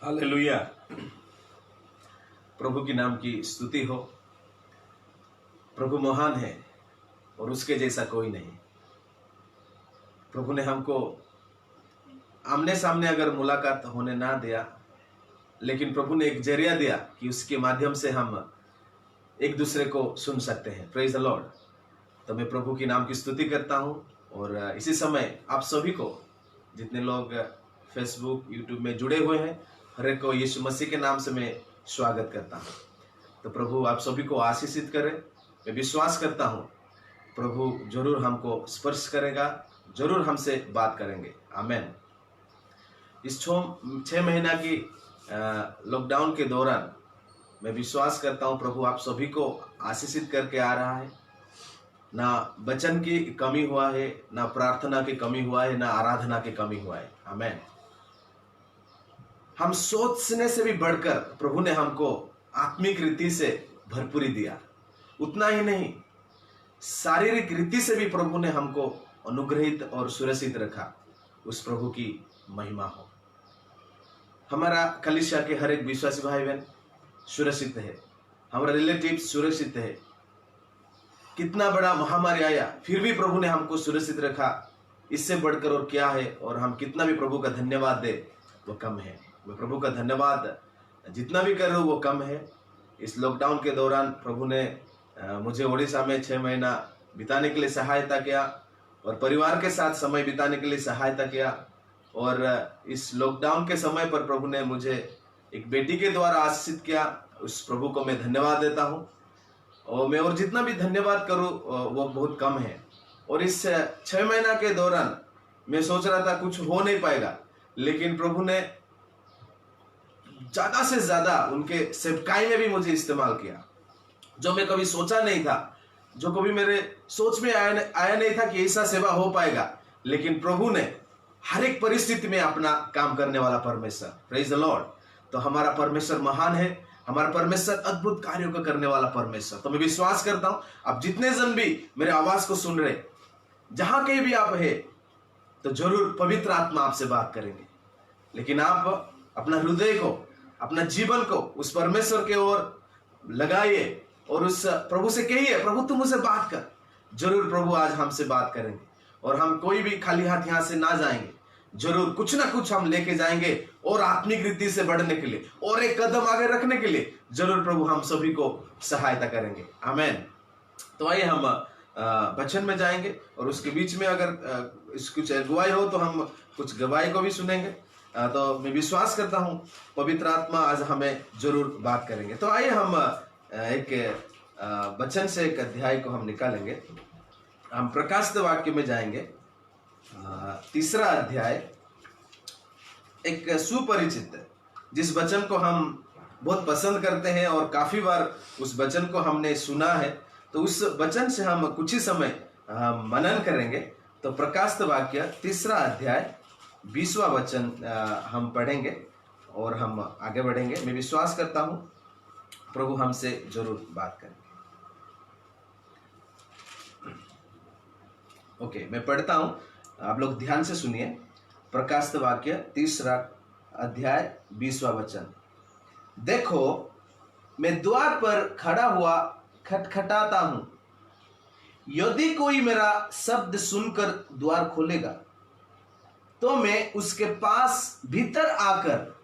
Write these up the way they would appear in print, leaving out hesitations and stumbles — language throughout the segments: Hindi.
हालेलुया। प्रभु की नाम की स्तुति हो। प्रभु महान है और उसके जैसा कोई नहीं। प्रभु ने हमको आमने सामने अगर मुलाकात होने ना दिया, लेकिन प्रभु ने एक जरिया दिया कि उसके माध्यम से हम एक दूसरे को सुन सकते हैं। Praise the Lord. तो मैं प्रभु की नाम की स्तुति करता हूं और इसी समय आप सभी को, जितने लोग फेसबुक यूट्यूब में जुड़े हुए हैं, हर एक को यीशु मसीह के नाम से मैं स्वागत करता हूं। तो प्रभु आप सभी को आशीषित करे। मैं विश्वास करता हूं प्रभु जरूर हमको स्पर्श करेगा, जरूर हमसे बात करेंगे। आमेन। इस 6 महीना की लॉकडाउन के दौरान मैं विश्वास करता हूं प्रभु आप सभी को आशीषित करके आ रहा है। ना वचन की कमी हुआ है, ना प्रार्थना की कमी हुआ है, ना आराधना की कमी हुआ है। आमेन। हम सोचने से भी बढ़कर प्रभु ने हमको आत्मिक रीति से भरपूरी दिया। उतना ही नहीं, शारीरिक रीति से भी प्रभु ने हमको अनुग्रहित और सुरक्षित रखा। उस प्रभु की महिमा हो। हमारा कलीसिया के हर एक विश्वासी भाई बहन सुरक्षित है, हमारा रिलेटिव सुरक्षित है। कितना बड़ा महामारी आया, फिर भी प्रभु ने हमको सुरक्षित रखा। इससे बढ़कर और क्या है। और हम कितना भी प्रभु का धन्यवाद दे वो कम है। मैं प्रभु का धन्यवाद जितना भी कर रहा हूँ वो कम है। इस लॉकडाउन के दौरान प्रभु ने मुझे उड़ीसा में 6 महीना बिताने के लिए सहायता किया और परिवार के साथ समय बिताने के लिए सहायता किया। और इस लॉकडाउन के समय पर प्रभु ने मुझे एक बेटी के द्वारा आशीषित किया। उस प्रभु को मैं धन्यवाद देता हूँ। और मैं और जितना भी धन्यवाद करूँ वो बहुत कम है। और इस 6 महीना के दौरान मैं सोच रहा था कुछ हो नहीं पाएगा, लेकिन प्रभु ने ज्यादा से ज्यादा उनके सेवकाई में भी मुझे इस्तेमाल किया, जो मैं कभी सोचा नहीं था, जो कभी मेरे सोच में आया नहीं था कि ऐसा सेवा हो पाएगा। लेकिन प्रभु ने हर एक परिस्थिति में अपना काम करने वाला परमेश्वर, प्रेज द लॉर्ड। तो हमारा परमेश्वर महान है, हमारा परमेश्वर अद्भुत कार्यों को करने वाला परमेश्वर। तो मैं विश्वास करता हूं अब जितने जन भी मेरे आवाज को सुन रहे, जहां कहीं भी आप है, तो जरूर पवित्र आत्मा आपसे बात करेंगे। लेकिन आप अपना हृदय को, अपना जीवन को उस परमेश्वर के ओर लगाइए और उस प्रभु से कहिए, प्रभु तुम मुझसे बात कर। जरूर प्रभु आज हमसे बात करेंगे और हम कोई भी खाली हाथ यहां से ना जाएंगे। जरूर कुछ ना कुछ हम लेके जाएंगे और आत्मिक रीति से बढ़ने के लिए और एक कदम आगे रखने के लिए जरूर प्रभु हम सभी को सहायता करेंगे। आमेन। तो आइए हम वचन में जाएंगे और उसके बीच में अगर कुछ गवाही हो तो हम कुछ गवाही को भी सुनेंगे। तो मैं विश्वास करता हूं पवित्र आत्मा आज हमें जरूर बात करेंगे। तो आइए हम एक वचन से एक अध्याय को हम निकालेंगे। हम प्रकाशित वाक्य में जाएंगे। 3 अध्याय, एक सुपरिचित, जिस वचन को हम बहुत पसंद करते हैं और काफी बार उस वचन को हमने सुना है। तो उस वचन से हम कुछ ही समय मनन करेंगे। तो प्रकाशित वाक्य 3 अध्याय 20वां वचन हम पढ़ेंगे और हम आगे बढ़ेंगे। मैं विश्वास करता हूं प्रभु हमसे जरूर बात करेंगे। ओके, मैं पढ़ता हूं, आप लोग ध्यान से सुनिए। प्रकाशित वाक्य 3 अध्याय 20वां वचन। देखो, मैं द्वार पर खड़ा हुआ खटखटाता हूं। यदि कोई मेरा शब्द सुनकर द्वार खोलेगा तो मैं उसके पास भीतर आकर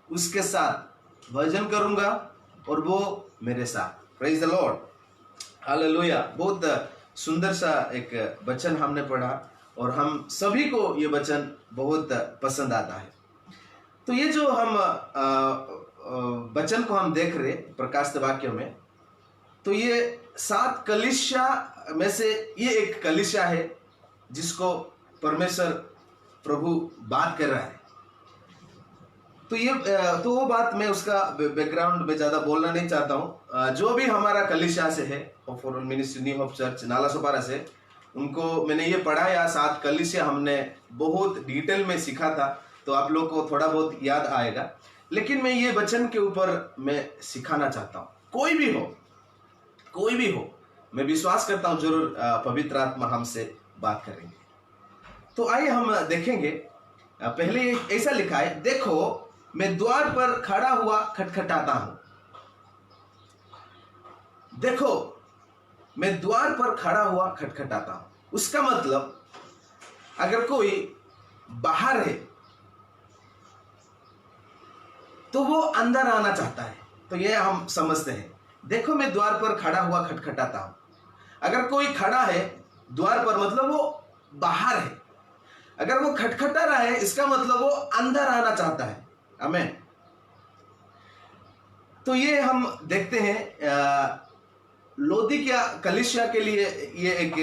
उसके साथ भजन करूंगा और वो मेरे साथ। Praise the Lord. हालेलुया। बहुत सुंदर सा एक वचन हमने पढ़ा और हम सभी को ये वचन बहुत पसंद आता है। तो ये जो हम वचन को हम देख रहे प्रकाशित वाक्य में, तो ये 7 कलीसिया में से ये एक कलीसिया है जिसको परमेश्वर प्रभु बात कर रहा है। तो वो बात मैं उसका बैकग्राउंड में ज्यादा बोलना नहीं चाहता हूँ। जो भी हमारा कलीसिया से है, hope for all ministry, new hope church Nalasopara से, उनको मैंने ये पढ़ाया। 7 कलीसिया हमने बहुत डिटेल में सीखा था, तो आप लोग को थोड़ा बहुत याद आएगा। लेकिन मैं ये वचन के ऊपर मैं सिखाना चाहता हूँ। कोई भी हो, मैं विश्वास करता हूँ जरूर पवित्र आत्मा हमसे बात करेंगे। तो आइए हम देखेंगे। पहले ऐसा लिखा है, देखो मैं द्वार पर खड़ा हुआ खटखटाता हूं। देखो, मैं द्वार पर खड़ा हुआ खटखटाता हूं, उसका मतलब अगर कोई बाहर है तो वो अंदर आना चाहता है, तो ये हम समझते हैं। देखो, मैं द्वार पर खड़ा हुआ खटखटाता हूं। अगर कोई खड़ा है द्वार पर, मतलब वो बाहर है। अगर वो खटखटा रहा है, इसका मतलब वो अंदर आना चाहता है। आमीन। तो ये हम देखते हैं लौदीकिया कलीसिया के लिए ये एक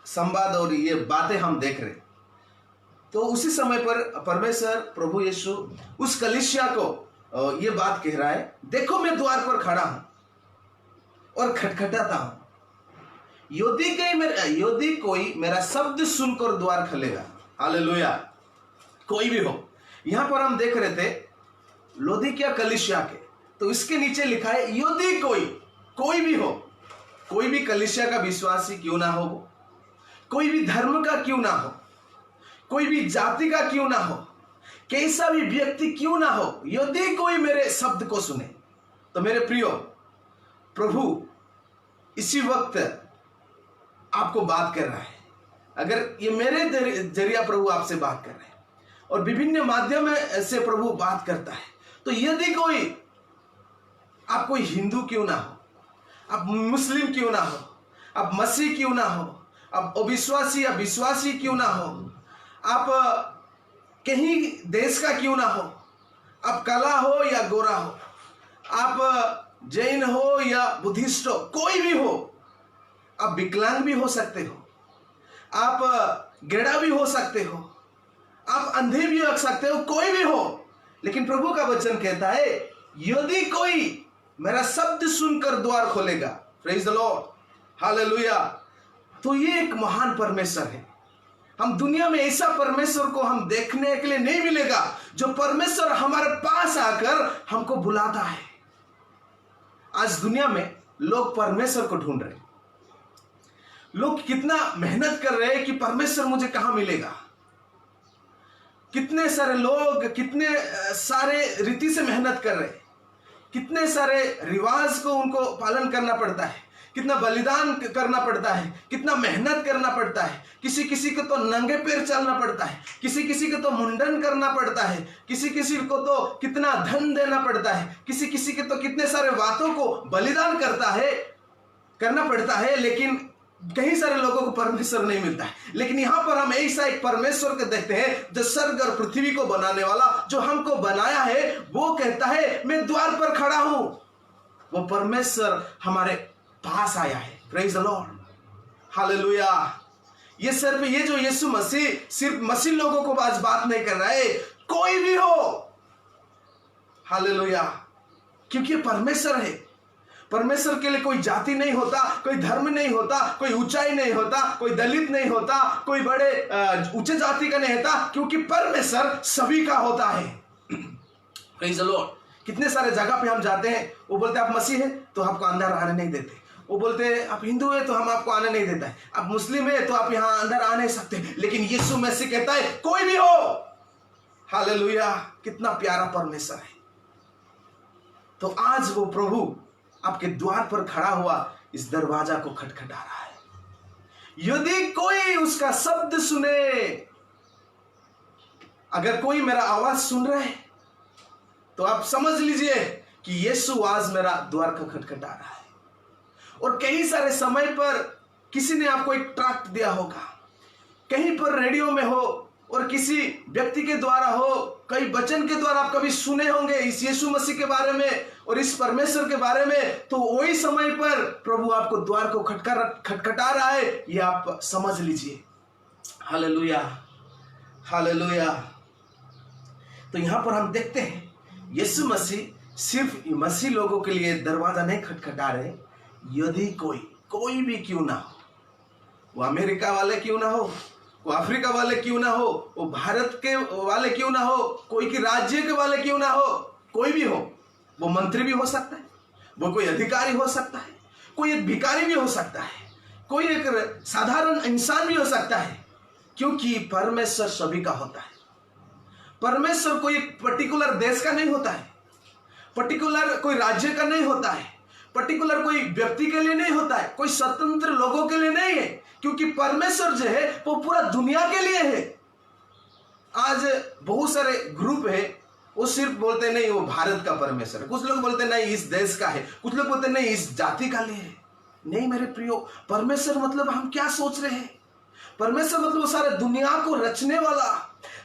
संवाद और ये बातें हम देख रहे। तो उसी समय पर परमेश्वर प्रभु यीशु उस कलीसिया को ये बात कह रहा है, देखो मैं द्वार पर खड़ा हूं और खटखटाता हूं। यदि कोई मेरा शब्द सुनकर द्वार खोलेगा। हालेलुया। कोई भी हो। यहां पर हम देख रहे थे लौदीकिया कलीसिया के, तो इसके नीचे लिखा है यदि कोई भी हो, कोई भी कलीसिया का विश्वासी क्यों ना हो, कोई भी धर्म का क्यों ना हो, कोई भी जाति का क्यों ना हो, कैसा भी व्यक्ति क्यों ना हो, यदि कोई मेरे शब्द को सुने। तो मेरे प्रियो, प्रभु इसी वक्त आपको बात कर रहा है। अगर ये मेरे जरिया प्रभु आपसे बात कर रहे हैं और विभिन्न माध्यम से प्रभु बात करता है, तो यदि आप कोई हिंदू क्यों ना हो, आप मुस्लिम क्यों ना हो, आप मसीह क्यों ना हो, आप अविश्वासी या विश्वासी क्यों ना हो, आप कहीं देश का क्यों ना हो, आप काला हो या गोरा हो, आप जैन हो या बुद्धिस्ट हो, कोई भी हो, आप विकलांग भी हो सकते हो, आप गेड़ा भी हो सकते हो, आप अंधे भी हो सकते हो, कोई भी हो, लेकिन प्रभु का वचन कहता है यदि कोई मेरा शब्द सुनकर द्वार खोलेगा, प्रेज द लॉर्ड, हालेलुया, तो ये एक महान परमेश्वर है। हम दुनिया में ऐसा परमेश्वर को हम देखने के लिए नहीं मिलेगा, जो परमेश्वर हमारे पास आकर हमको बुलाता है। आज दुनिया में लोग परमेश्वर को ढूंढ रहे हैं। लोग कितना मेहनत कर रहे हैं कि परमेश्वर मुझे कहां मिलेगा। कितने सारे लोग कितने सारे रीति से मेहनत कर रहे हैं, कितने सारे रिवाज को उनको पालन करना पड़ता है, कितना बलिदान करना पड़ता है, कितना मेहनत करना पड़ता है। किसी किसी को तो नंगे पैर चलना पड़ता है, किसी किसी को तो मुंडन करना पड़ता है, किसी किसी को तो कितना धन देना पड़ता है, किसी किसी के तो कितने सारे बातों को बलिदान करना पड़ता है, लेकिन कई सारे लोगों को परमेश्वर नहीं मिलता है। लेकिन यहां पर हम ऐसा एक परमेश्वर को देखते हैं जो स्वर्ग और पृथ्वी को बनाने वाला, जो हमको बनाया है, वो कहता है मैं द्वार पर खड़ा हूं। वो परमेश्वर हमारे पास आया है। Praise the Lord, hallelujah. ये जो यीशु मसीह सिर्फ मसीह लोगों को आज बात नहीं कर रहा है, कोई भी हो, हालेलुया, क्योंकि परमेश्वर है। परमेश्वर के लिए कोई जाति नहीं होता, कोई धर्म नहीं होता, कोई ऊंचाई नहीं होता, कोई दलित नहीं होता, कोई बड़े ऊंचे जाति का नहीं होता, क्योंकि परमेश्वर सभी का होता है। Praise the Lord. कितने सारे जगह पे हम जाते हैं, वो बोलते हैं आप मसीह हैं तो आपको अंदर आने नहीं देते, वो बोलते हैं आप हिंदू है तो हम आपको आने नहीं देता है, आप मुस्लिम है तो आप यहाँ अंदर आ नहीं सकते। लेकिन यीशु मसीह कहता है कोई भी हो, हालेलुया। कितना प्यारा परमेश्वर है। तो आज वो प्रभु आपके द्वार पर खड़ा हुआ इस दरवाजा को खटखटा रहा है। यदि कोई उसका शब्द सुने, अगर कोई मेरा आवाज सुन रहा है तो आप समझ लीजिए कि यीशु आज मेरा द्वार को खटखटा रहा है। और कई सारे समय पर किसी ने आपको एक ट्रैक्ट दिया होगा, कहीं पर रेडियो में हो और किसी व्यक्ति के द्वारा हो, कई वचन के द्वारा आप कभी सुने होंगे इस यीशु मसीह के बारे में और इस परमेश्वर के बारे में। तो वही समय पर प्रभु आपको द्वार को खटखटा रहा है, ये आप समझ लीजिए। Hallelujah, hallelujah. तो यहां पर हम देखते हैं यीशु मसीह सिर्फ मसीह लोगों के लिए दरवाजा नहीं खटखटा रहे। यदि कोई भी क्यों ना हो, वो अमेरिका वाले क्यों ना हो, वो अफ्रीका वाले क्यों ना हो, वो भारत के वाले क्यों ना हो, कोई के राज्य के वाले क्यों ना हो, कोई भी हो, वो मंत्री भी हो सकता है, वो कोई अधिकारी हो सकता है, कोई एक भिखारी भी हो सकता है, कोई एक साधारण इंसान भी हो सकता है, क्योंकि परमेश्वर सभी का होता है। परमेश्वर कोई पर्टिकुलर देश का नहीं होता है, पर्टिकुलर कोई राज्य का नहीं होता है, पर्टिकुलर कोई व्यक्ति के लिए नहीं होता है, कोई स्वतंत्र लोगों के लिए नहीं है, क्योंकि परमेश्वर जो है वो पूरा दुनिया के लिए है। आज बहुत सारे ग्रुप है, वो सिर्फ बोलते नहीं वो भारत का परमेश्वर है, कुछ लोग बोलते नहीं इस देश का है, कुछ लोग बोलते नहीं इस जाति का लिए है। नहीं मेरे प्रियो, परमेश्वर मतलब हम क्या सोच रहे हैं? परमेश्वर मतलब वो सारे दुनिया को रचने वाला,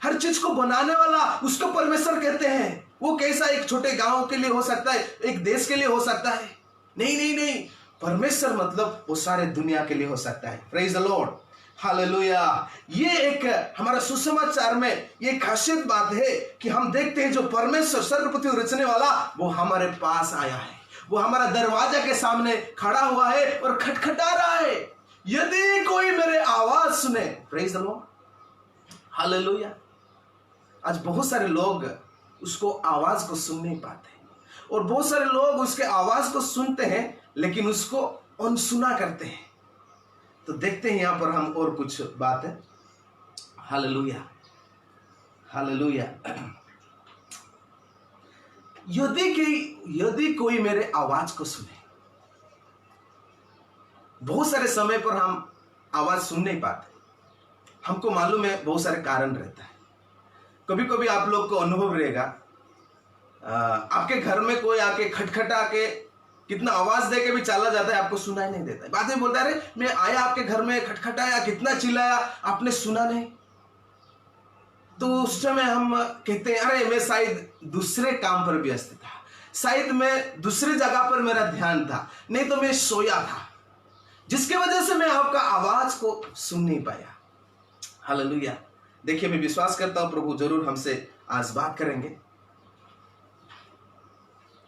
हर चीज को बनाने वाला, उसको परमेश्वर कहते हैं। वो कैसा एक छोटे गांव के लिए हो सकता है, एक देश के लिए हो सकता है? नहीं नहीं नहीं, परमेश्वर मतलब वो सारे दुनिया के लिए हो सकता है। Praise the Lord, hallelujah. ये एक हमारा सुसमाचार में ये खासियत बात है कि हम देखते हैं जो परमेश्वर सर्व पृथ्वी रचने वाला वो हमारे पास आया है, वो हमारा दरवाजा के सामने खड़ा हुआ है और खटखटा रहा है। यदि कोई मेरे आवाज सुने, प्रेज द लॉर्ड, हालेलुया। आज बहुत सारे लोग उसको आवाज को सुन नहीं पाते, और बहुत सारे लोग उसके आवाज को सुनते हैं लेकिन उसको अनसुना करते हैं। तो देखते हैं यहां पर हम और कुछ बात है। Hallelujah, hallelujah. यदि कोई मेरे आवाज को सुने, बहुत सारे समय पर हम आवाज सुन नहीं पाते। हमको मालूम है बहुत सारे कारण रहता है। कभी कभी आप लोग को अनुभव रहेगा, आपके घर में कोई आके खटखटा के कितना आवाज दे के भी चला जाता है, आपको सुनाई नहीं देता है। बाद में बोलता है, अरे मैं आया आपके घर में, खटखटाया, कितना चिल्लाया, आपने सुना नहीं। तो उस समय हम कहते हैं, अरे मैं शायद दूसरे काम पर व्यस्त था, शायद मैं दूसरी जगह पर मेरा ध्यान था, नहीं तो मैं सोया था, जिसके वजह से मैं आपका आवाज को सुन नहीं पाया। हालेलुया। देखिए, मैं विश्वास करता हूं प्रभु जरूर हमसे आज बात करेंगे।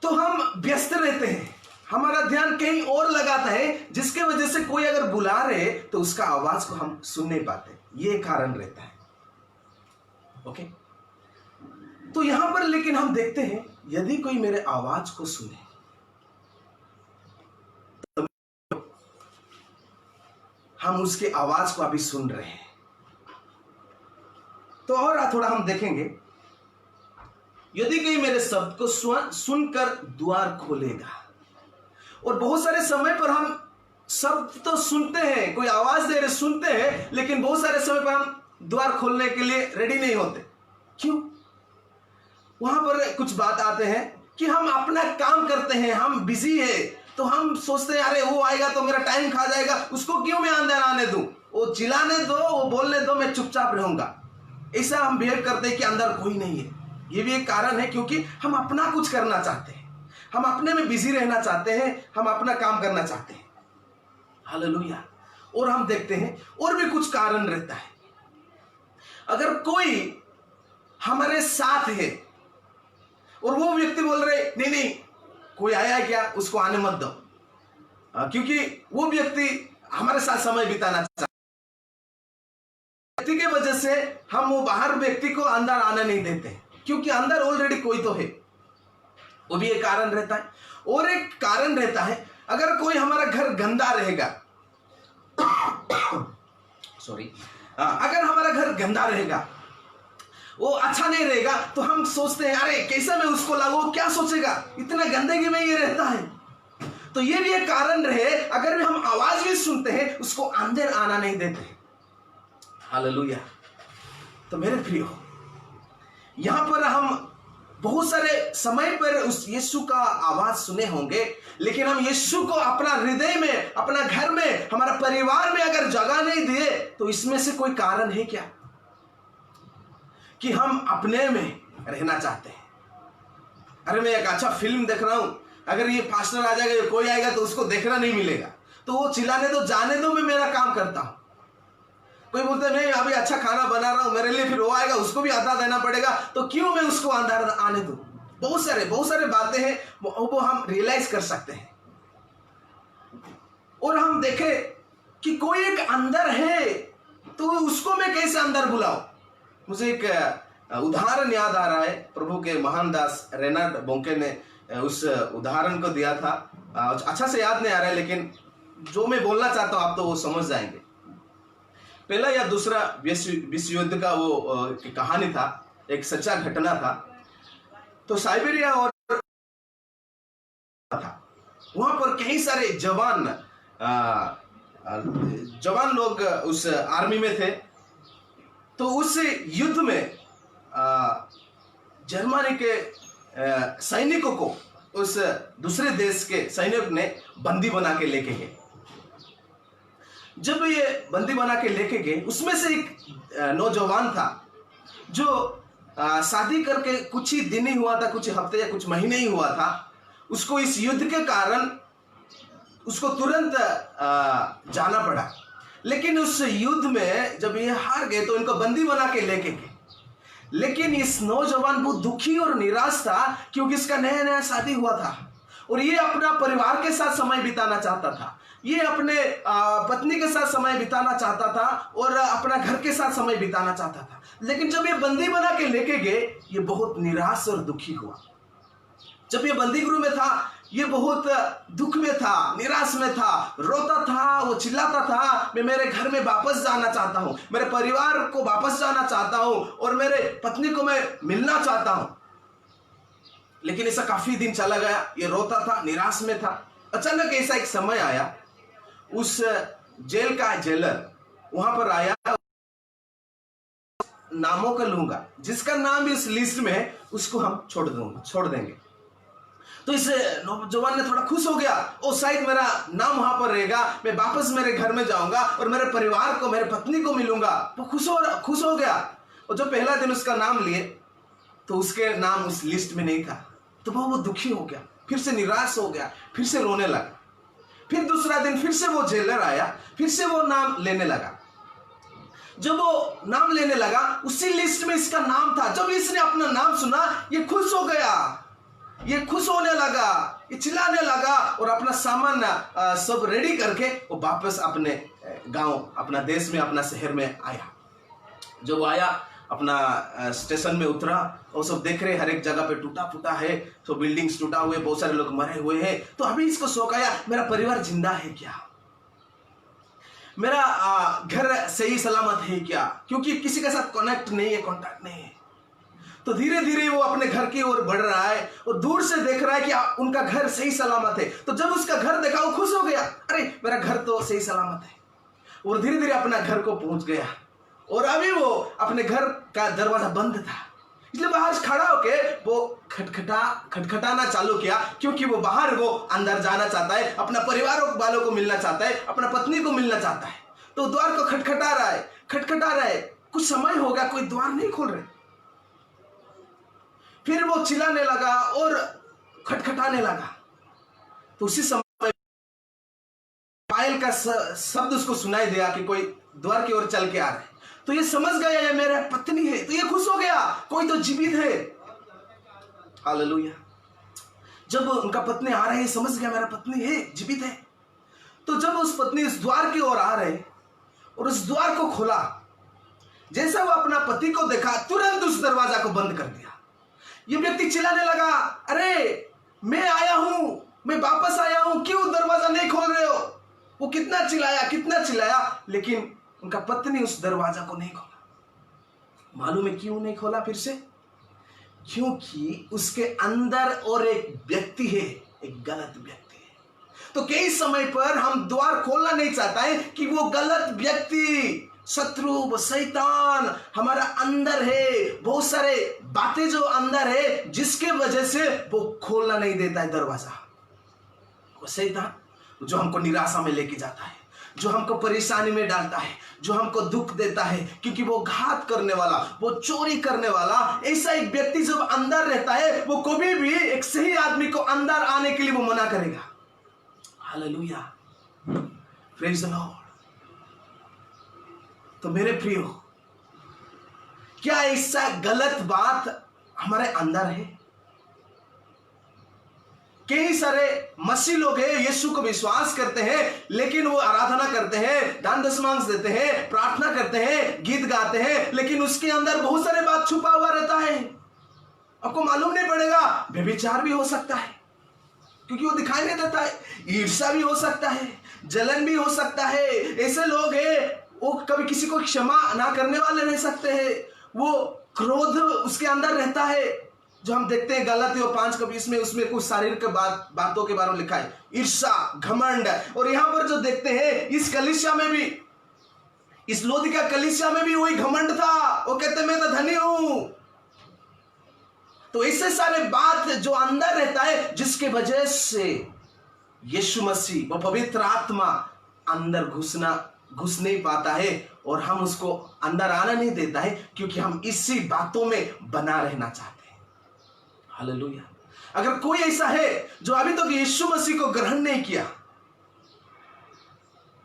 तो हम व्यस्त रहते हैं, हमारा ध्यान कहीं और लगाता है, जिसके वजह से कोई अगर बुला रहे तो उसका आवाज को हम सुन नहीं पाते। ये कारण रहता है। ओके, तो यहां पर लेकिन हम देखते हैं, यदि कोई मेरे आवाज को सुने तो हम उसके आवाज को अभी सुन रहे हैं। तो और थोड़ा हम देखेंगे, यदि कोई मेरे शब्द को सुनकर द्वार खोलेगा। और बहुत सारे समय पर हम शब्द तो सुनते हैं, कोई आवाज दे रहे सुनते हैं, लेकिन बहुत सारे समय पर हम द्वार खोलने के लिए रेडी नहीं होते। क्यों? वहां पर कुछ बात आते हैं कि हम अपना काम करते हैं, हम बिजी है, तो हम सोचते हैं अरे वो आएगा तो मेरा टाइम खा जाएगा, उसको क्यों मैं अंदर आने दूं, वो चिल्लाने दो, वो बोलने दो, मैं चुपचाप रहूंगा। ऐसा हम बिहेव करते हैं कि अंदर कोई नहीं है। ये भी एक कारण है, क्योंकि हम अपना कुछ करना चाहते हैं, हम अपने में बिजी रहना चाहते हैं, हम अपना काम करना चाहते हैं। हालेलुया। और हम देखते हैं और भी कुछ कारण रहता है। अगर कोई हमारे साथ है और वो व्यक्ति बोल रहे नहीं नहीं कोई आया है क्या, उसको आने मत दो, क्योंकि वो व्यक्ति हमारे साथ समय बिताना चाहता है, व्यक्ति के वजह से हम वो बाहर व्यक्ति को अंदर आने नहीं देते, क्योंकि अंदर ऑलरेडी कोई तो है। वो भी एक कारण रहता है। और एक कारण रहता है, अगर कोई हमारा घर गंदा रहेगा सॉरी अगर हमारा घर गंदा रहेगा, वो अच्छा नहीं रहेगा, तो हम सोचते हैं अरे कैसे मैं उसको लागू, क्या सोचेगा, इतना गंदगी में ये रहता है। तो ये भी एक कारण रहे, अगर हम आवाज भी सुनते हैं, उसको अंदर आना नहीं देते। हालेलुया। तो मेरे प्रियो, यहां पर हम बहुत सारे समय पर उस यीशु का आवाज सुने होंगे, लेकिन हम यीशु को अपना हृदय में, अपना घर में, हमारा परिवार में अगर जगह नहीं दिए, तो इसमें से कोई कारण है क्या कि हम अपने में रहना चाहते हैं? अरे मैं एक अच्छा फिल्म देख रहा हूं, अगर ये पास्टर आ जाएगा, कोई आएगा तो उसको देखना नहीं मिलेगा, तो वो चिल्लाने दो, जाने दो, मैं मेरा काम करता हूं। कोई बोलते नहीं अभी अच्छा खाना बना रहा हूं मेरे लिए, फिर वो आएगा उसको भी आधा देना पड़ेगा, तो क्यों मैं उसको अंदर आने दूं? बहुत सारे बातें हैं वो हम रियलाइज कर सकते हैं। और हम देखें कि कोई एक अंदर है, तो उसको मैं कैसे अंदर बुलाऊं? मुझे एक उदाहरण याद आ रहा है, प्रभु के महान दास रेनाल्ड बोंके ने उस उदाहरण को दिया था। अच्छा से याद नहीं आ रहा है, लेकिन जो मैं बोलना चाहता हूं आप तो वो समझ जाएंगे। पहला या दूसरा विश्व युद्ध का वो कहानी था। एक सच्चा घटना था। तो साइबेरिया और था, वहां पर कई सारे जवान लोग उस आर्मी में थे। तो उस युद्ध में जर्मनी के सैनिकों को उस दूसरे देश के सैनिक ने बंदी बना के लेके गए। जब ये बंदी बना के लेके गए, उसमें से एक नौजवान था जो शादी करके कुछ ही दिन ही हुआ था, कुछ हफ्ते या कुछ महीने ही हुआ था। उसको इस युद्ध के कारण उसको तुरंत जाना पड़ा। लेकिन उस युद्ध में जब ये हार गए तो इनको बंदी बना के लेके गए। लेकिन इस नौजवान बहुत दुखी और निराश था, क्योंकि इसका नया नया शादी हुआ था और ये अपना परिवार के साथ समय बिताना चाहता था। ये अपने पत्नी के साथ समय बिताना चाहता था और अपना घर के साथ समय बिताना चाहता था। लेकिन जब ये बंदी बना के लेके गए, ये बहुत निराश और दुखी हुआ। जब ये बंदी गृह में था, ये बहुत दुख में था, निराश में था, रोता था, वो चिल्लाता था, मैं मेरे घर में वापस जाना चाहता हूं, मेरे परिवार को वापस जाना चाहता हूं और मेरे पत्नी को मैं मिलना चाहता हूं। लेकिन ऐसा काफी दिन चला गया, ये रोता था, निराश में था। अचानक ऐसा एक समय आया, उस जेल का जेलर वहां पर आया, नामों का लूंगा, जिसका नाम इस लिस्ट में है उसको हम छोड़ देंगे। तो इस नौजवान ने थोड़ा खुश हो गया, ओ शायद मेरा नाम वहां पर रहेगा, मैं वापस मेरे घर में जाऊंगा और मेरे परिवार को, मेरे पत्नी को मिलूंगा। वो खुश हो गया। और जब पहला दिन उसका नाम लिए तो उसके नाम उस लिस्ट में नहीं था। तो वो दुखी हो गया, फिर से निराश हो गया, फिर से रोने लगा। फिर दूसरा दिन फिर से वो जेलर आया, फिर से वो नाम लेने लगा। जब वो नाम लेने लगा, उसी लिस्ट में इसका नाम था। जब इसने अपना नाम सुना, ये खुश हो गया, ये खुश होने लगा, ये चिल्लाने लगा और अपना सामान सब रेडी करके वो वापस अपने गांव, अपना देश में, अपना शहर में आया। जब वो आया, अपना स्टेशन में उतरा और सब देख रहे हर एक जगह पे टूटा फूटा है, तो बिल्डिंग्स टूटा हुए, बहुत सारे लोग मरे हुए हैं। तो अभी इसको शौक आया, मेरा परिवार जिंदा है क्या, मेरा घर सही सलामत है क्या, क्योंकि किसी के साथ कनेक्ट नहीं है, कॉन्टैक्ट नहीं है। तो धीरे धीरे वो अपने घर की ओर बढ़ रहा है और दूर से देख रहा है कि उनका घर सही सलामत है। तो जब उसका घर देखा, वो खुश हो गया, अरे मेरा घर तो सही सलामत है। और धीरे धीरे अपना घर को पहुंच गया और अभी वो अपने घर का दरवाजा बंद था, इसलिए बाहर खड़ा होके वो खटखटाना चालू किया, क्योंकि वो बाहर वो अंदर जाना चाहता है, अपना परिवार वालों को मिलना चाहता है, अपना पत्नी को मिलना चाहता है। तो द्वार को खटखटा रहा है। कुछ समय हो गया, कोई द्वार नहीं खोल रहे। फिर वो चिल्लाने लगा और खटखटाने लगा। तो उसी समय पायल का शब्द उसको सुनाई दिया कि कोई द्वार की ओर चल के आ रहा है। तो ये समझ गया ये मेरा पत्नी है। तो ये खुश हो गया, कोई तो जीवित है। हालेलुया। जब उनका पत्नी आ रहे, समझ गया मेरा पत्नी है, जीवित है। तो जब उस पत्नी इस द्वार की ओर आ रहे और उस द्वार को खोला, जैसे वो अपना पति को देखा, तुरंत उस दरवाजा को बंद कर दिया। ये व्यक्ति चिल्लाने लगा, अरे मैं आया हूं, मैं वापस आया हूं, क्यों दरवाजा नहीं खोल रहे हो। वो कितना चिल्लाया, लेकिन उनका पत्नी उस दरवाजा को नहीं खोला। मालूम है क्यों नहीं खोला फिर से? क्योंकि उसके अंदर और एक व्यक्ति है, एक गलत व्यक्ति है। तो कई समय पर हम द्वार खोलना नहीं चाहता है कि वो गलत व्यक्ति, शत्रु, वो शैतान हमारा अंदर है। बहुत सारे बातें जो अंदर है, जिसके वजह से वो खोलना नहीं देता है दरवाजा। वो शैतान जो हमको निराशा में लेके जाता है, जो हमको परेशानी में डालता है, जो हमको दुख देता है, क्योंकि वो घात करने वाला, वो चोरी करने वाला, ऐसा एक व्यक्ति जब अंदर रहता है, वो कभी भी एक सही आदमी को अंदर आने के लिए वो मना करेगा। Hallelujah, praise the Lord. तो मेरे प्रियो, क्या ऐसा गलत बात हमारे अंदर है? कई सारे मसीह लोग हैं, यीशु को विश्वास करते हैं, लेकिन वो आराधना करते हैं, दान दशमांश देते हैं, प्रार्थना करते हैं, गीत गाते हैं, लेकिन उसके अंदर बहुत सारे बात छुपा हुआ रहता है। आपको मालूम नहीं पड़ेगा। व्यभिचार भी हो सकता है, क्योंकि वो दिखाई नहीं देता है। ईर्ष्या भी हो सकता है, जलन भी हो सकता है। ऐसे लोग हैं, वो कभी किसी को क्षमा ना करने वाले रह सकते हैं। वो क्रोध उसके अंदर रहता है, जो हम देखते हैं गलातियों 5:20 में, उसमें कुछ शारीरिक के बातों के बारे में लिखा है, ईर्ष्या, घमंड। और यहां पर जो देखते हैं इस कलीसिया में भी, इस लौदीकिया कलीसिया में भी वही घमंड था। वो कहते मैं तो धनी हूं। तो ऐसे सारे बात जो अंदर रहता है, जिसके वजह से यीशु मसीह वो पवित्र आत्मा अंदर घुस नहीं पाता है और हम उसको अंदर आना नहीं देता है, क्योंकि हम इसी बातों में बना रहना चाहते हैं। हालेलुया। अगर कोई ऐसा है जो अभी तक यीशु मसीह को ग्रहण नहीं किया,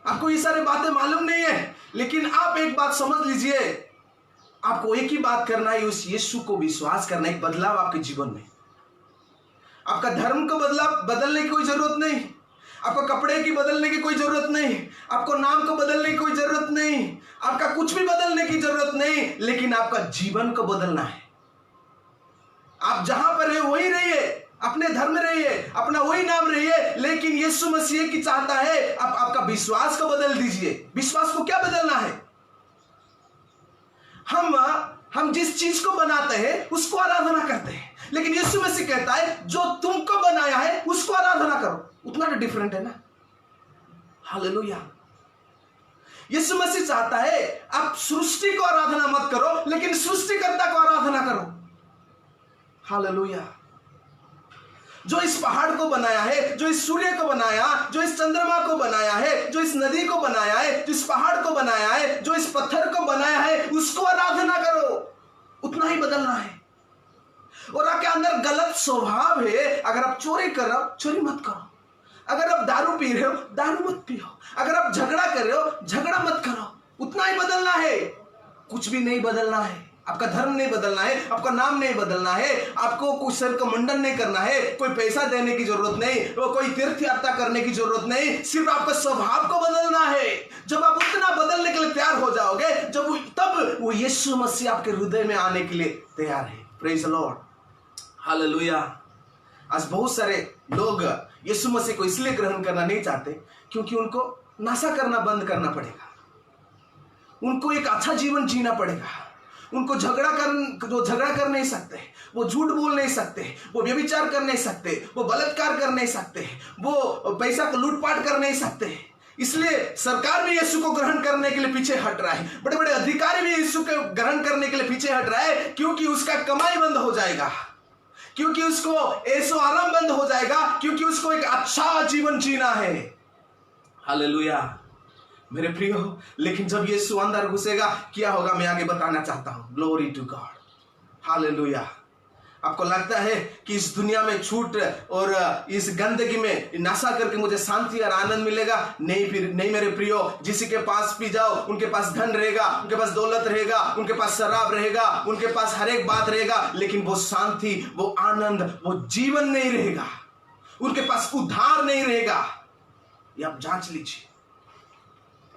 आपको ये सारी बातें मालूम नहीं है, लेकिन आप एक बात समझ लीजिए, आपको एक ही बात करना है, उस यीशु को विश्वास करना, एक बदलाव आपके जीवन में। आपका धर्म को बदलने की कोई जरूरत नहीं, आपको कपड़े की बदलने की कोई जरूरत नहीं, आपको नाम को बदलने की कोई जरूरत नहीं, आपका कुछ भी बदलने की जरूरत नहीं, लेकिन आपका जीवन को बदलना है। आप जहां पर है वही रहिए, अपने धर्म में रहिए, अपना वही नाम रहिए, लेकिन यीशु मसीह की चाहता है आप आपका विश्वास को बदल दीजिए। विश्वास को क्या बदलना है? हम जिस चीज को बनाते हैं उसको आराधना करते हैं, लेकिन यीशु मसीह कहता है जो तुमको बनाया है उसको आराधना करो। उतना तो डिफरेंट है ना। हालेलुया। यीशु मसीह चाहता है आप सृष्टि को आराधना मत करो, लेकिन सृष्टिकर्ता को आराधना करो। हालेलुया। जो इस पहाड़ को बनाया है, जो इस सूर्य को बनाया, जो इस चंद्रमा को बनाया है, जो इस नदी को बनाया है, जो इस पहाड़ को बनाया है, जो इस पत्थर को बनाया है, उसको आराधना करो। उतना ही बदलना है। और आपके अंदर गलत स्वभाव है, अगर आप चोरी कर रहे हो, चोरी मत करो। अगर आप दारू पी रहे हो, दारू मत पियो। अगर आप झगड़ा कर रहे हो, झगड़ा मत करो। उतना ही बदलना है, कुछ भी नहीं बदलना है। आपका धर्म नहीं बदलना है, आपका नाम नहीं बदलना है, आपको कुछ सर का मंडन नहीं करना है, कोई पैसा देने की जरूरत नहीं, वो कोई तीर्थ यात्रा करने की जरूरत नहीं, सिर्फ आपका स्वभाव को बदलना है। जब आप उतना बदलने के लिए तैयार हो जाओगे, तब वो यीशु मसीह आपके हृदय में आने के लिए तैयार है। Praise the Lord. हालेलुया। आज बहुत सारे लोग यीशु मसीह को इसलिए ग्रहण करना नहीं चाहते क्योंकि उनको नशा करना बंद करना पड़ेगा, उनको एक अच्छा जीवन जीना पड़ेगा, उनको जो झगड़ा कर नहीं सकते, वो झूठ बोल नहीं सकते, वो व्यभिचार कर नहीं सकते, वो बलात्कार कर नहीं सकते, वो पैसा को लूटपाट कर नहीं सकते। इसलिए सरकार भी यीशु को ग्रहण करने के लिए पीछे हट रहा है, बड़े बड़े अधिकारी भी यीशु को ग्रहण करने के लिए पीछे हट रहा है, क्योंकि उसका कमाई बंद हो जाएगा, क्योंकि उसको ऐसो आराम बंद हो जाएगा, क्योंकि उसको एक अच्छा जीवन जीना है। हालेलुया मेरे प्रियो। लेकिन जब यीशु अंदर घुसेगा, क्या होगा मैं आगे बताना चाहता हूं। Glory to God. हालेलुया। आपको लगता है कि इस दुनिया में छूट और इस गंदगी में नशा करके मुझे शांति और आनंद मिलेगा? नहीं मेरे प्रियो। जिसी के पास पी जाओ, उनके पास धन रहेगा, उनके पास दौलत रहेगा, उनके पास शराब रहेगा, उनके पास हर एक बात रहेगा, लेकिन वो शांति, वो आनंद, वो जीवन नहीं रहेगा, उनके पास उद्धार नहीं रहेगा। ये आप जांच लीजिए।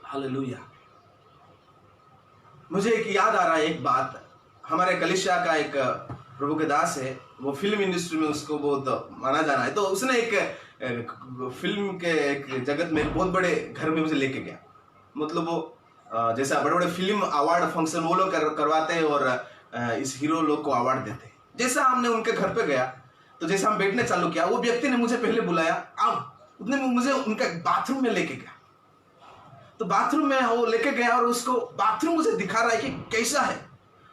हालेलुया। मुझे एक याद आ रहा है एक बात। हमारे कलीसिया का एक प्रभु के दास है, वो फिल्म इंडस्ट्री में उसको बहुत माना जाना है। तो उसने एक फिल्म के एक जगत में बहुत बड़े घर में मुझे लेके गया। मतलब वो जैसा बड़े बड़े फिल्म अवार्ड फंक्शन वो लोग करवाते हैं और इस हीरो लोग को अवार्ड देते हैं। जैसा हमने उनके घर पे गया, तो जैसा हम बैठने चालू किया, वो व्यक्ति ने मुझे पहले बुलाया, आओ। उसने मुझे उनका बाथरूम में लेके गया। तो बाथरूम में वो लेके गया और उसको बाथरूम मुझे दिखा रहा है कि कैसा है।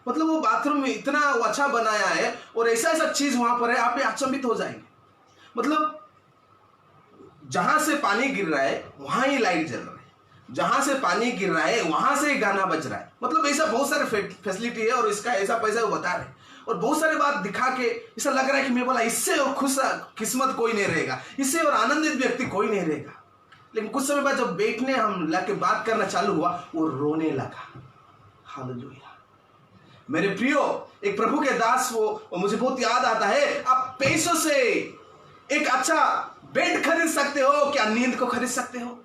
मतलब वो बाथरूम में इतना अच्छा बनाया है और ऐसा ऐसा चीज वहां पर है, आप अचंभित हो जाएंगे। मतलब जहां से पानी गिर रहा है वहां ही लाइट जल रहा है, जहां से पानी गिर रहा है वहां से गाना बज रहा है। मतलब ऐसा बहुत सारे फैसिलिटी है और इसका ऐसा पैसा वो बता रहे और बहुत सारे बात दिखा के ऐसा लग रहा है कि मैं बोला इससे और खुश किस्मत कोई नहीं रहेगा, इससे और आनंदित व्यक्ति कोई नहीं रहेगा। लेकिन कुछ समय बाद जब बैठने हम लाके बात करना चालू हुआ, वो रोने लगा। हालेलुया मेरे प्रियो। एक प्रभु के दास वो मुझे बहुत याद आता है। आप पैसों से एक अच्छा बेड खरीद सकते हो, क्या नींद को खरीद सकते हो?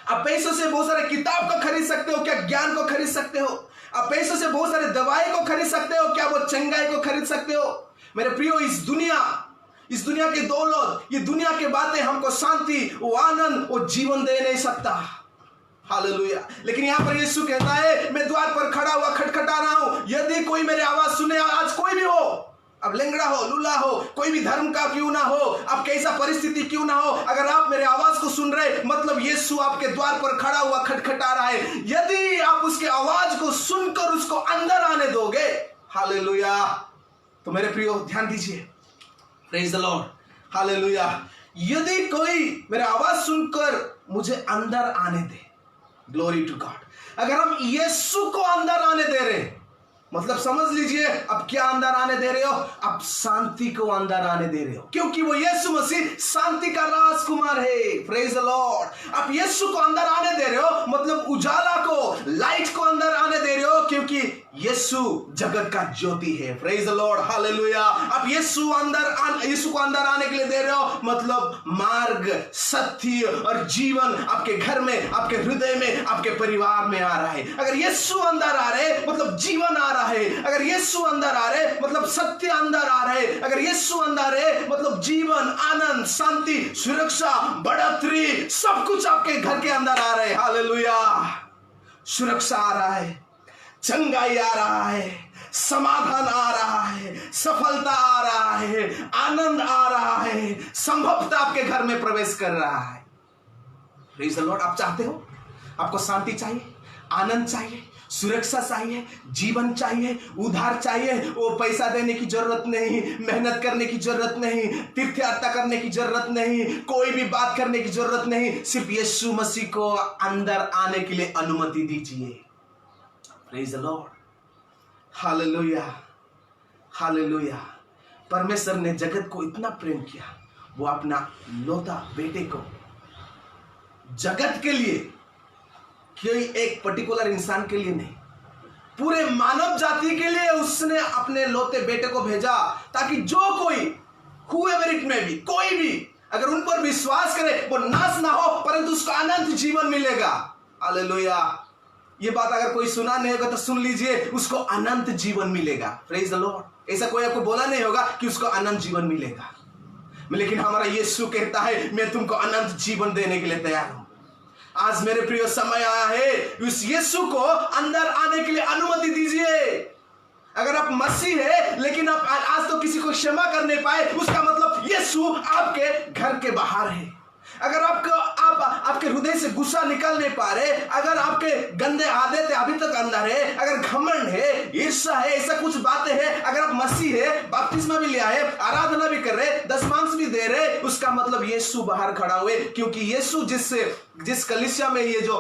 आप पैसों से बहुत सारे किताब को खरीद सकते हो, क्या ज्ञान को खरीद सकते हो? आप पैसों से बहुत सारे दवाई को खरीद सकते हो, क्या वो चंगाई को खरीद सकते हो? मेरे प्रियो, इस दुनिया की दौलत, ये दुनिया की बातें हमको शांति, वो आनंद, वो जीवन दे नहीं सकता। हालेलुया। लेकिन यहाँ पर यीशु कहता है मैं द्वार पर खड़ा हुआ खटखटा रहा हूं, यदि कोई मेरी आवाज सुने, आज कोई भी हो, अब लेंगड़ा हो, लूला हो, कोई भी धर्म का क्यों ना हो, अब कैसा परिस्थिति क्यों ना हो, अगर आप मेरे आवाज को सुन रहे, मतलब यीशु आपके द्वार पर खड़ा हुआ खटखटा रहा है। यदि आप उसके आवाज को सुनकर उसको अंदर आने दोगे, हालेलुया, तो मेरे प्रियो ध्यान दीजिए, प्रेज द लॉर्ड, हालेलुया। यदि कोई मेरा आवाज सुनकर मुझे अंदर आने दे, ग्लोरी टू गॉड। अगर हम यीशु को अंदर आने दे रहे, मतलब समझ लीजिए अब क्या अंदर आने दे रहे हो, आप शांति को अंदर आने दे रहे हो, क्योंकि वो यीशु मसीह शांति का राजकुमार है। Praise the Lord. आप यीशु को अंदर आने दे रहे हो, मतलब उजाला को, लाइट को अंदर आने दे रहे हो, क्योंकि यीशु जगत का ज्योति है। Praise the Lord, hallelujah. आप यीशु को अंदर आने के लिए दे रहे हो, मतलब मार्ग, सत्य और जीवन आपके घर में, आपके हृदय में, आपके परिवार में आ रहा है। अगर यीशु अंदर आ रहे, मतलब जीवन आ रहा है। अगर यीशु अंदर आ रहे, मतलब सत्य अंदर आ रहे। अगर यीशु अंदर है, मतलब जीवन, आनंद, शांति, सुरक्षा, बढ़ोतरी, सब कुछ आपके घर के अंदर आ रहे। हालेलुया। सुरक्षा आ रहा है, चंगाई आ रहा है, समाधान आ रहा है, सफलता आ रहा है, आनंद आ रहा है, संभवता आपके घर में प्रवेश कर रहा है। Praise the Lord. आप चाहते हो, आपको शांति चाहिए, आनंद चाहिए, सुरक्षा चाहिए, जीवन चाहिए, उधार चाहिए, वो पैसा देने की जरूरत नहीं, मेहनत करने की जरूरत नहीं, तीर्थ यात्रा करने की जरूरत नहीं, कोई भी बात करने की जरूरत नहीं, सिर्फ यीशु मसीह को अंदर आने के लिए अनुमति दीजिए। Praise the Lord, hallelujah, hallelujah. परमेश्वर ने जगत को इतना प्रेम किया, वो अपना लौता बेटे को जगत के लिए, कोई एक पर्टिकुलर इंसान के लिए नहीं, पूरे मानव जाति के लिए उसने अपने लौते बेटे को भेजा, ताकि जो कोई whoever it may be, कोई भी अगर उन पर विश्वास करे वो नाश ना हो, परंतु उसको अनंत जीवन मिलेगा। हालेलुया। ये बात अगर कोई सुना नहीं होगा तो सुन लीजिए, उसको अनंत जीवन मिलेगा। Praise the Lord. ऐसा कोई आपको बोला नहीं होगा कि उसको अनंत जीवन मिलेगा, लेकिन हमारा यीशु कहता है मैं तुमको अनंत जीवन देने के लिए तैयार हूं। आज मेरे प्रिय समय आया है, उस यीशु को अंदर आने के लिए अनुमति दीजिए। अगर आप मसीह है लेकिन आप आज तो किसी को क्षमा कर नहीं पाए, उसका मतलब यीशु आपके घर के बाहर है। अगर आपके हृदय से गुस्सा निकल नहीं पा रहे, अगर आपके गंदे आदत अभी तक अंदर है, अगर घमंड है, ईर्ष्या है, ऐसा कुछ बातें हैं, अगर आप मसीह है, बपतिस्मा भी लिया है, आराधना भी कर रहे, दशमांश भी दे रहे, उसका मतलब यीशु बाहर खड़ा हुए। क्योंकि यीशु जिस कलीसिया में ये जो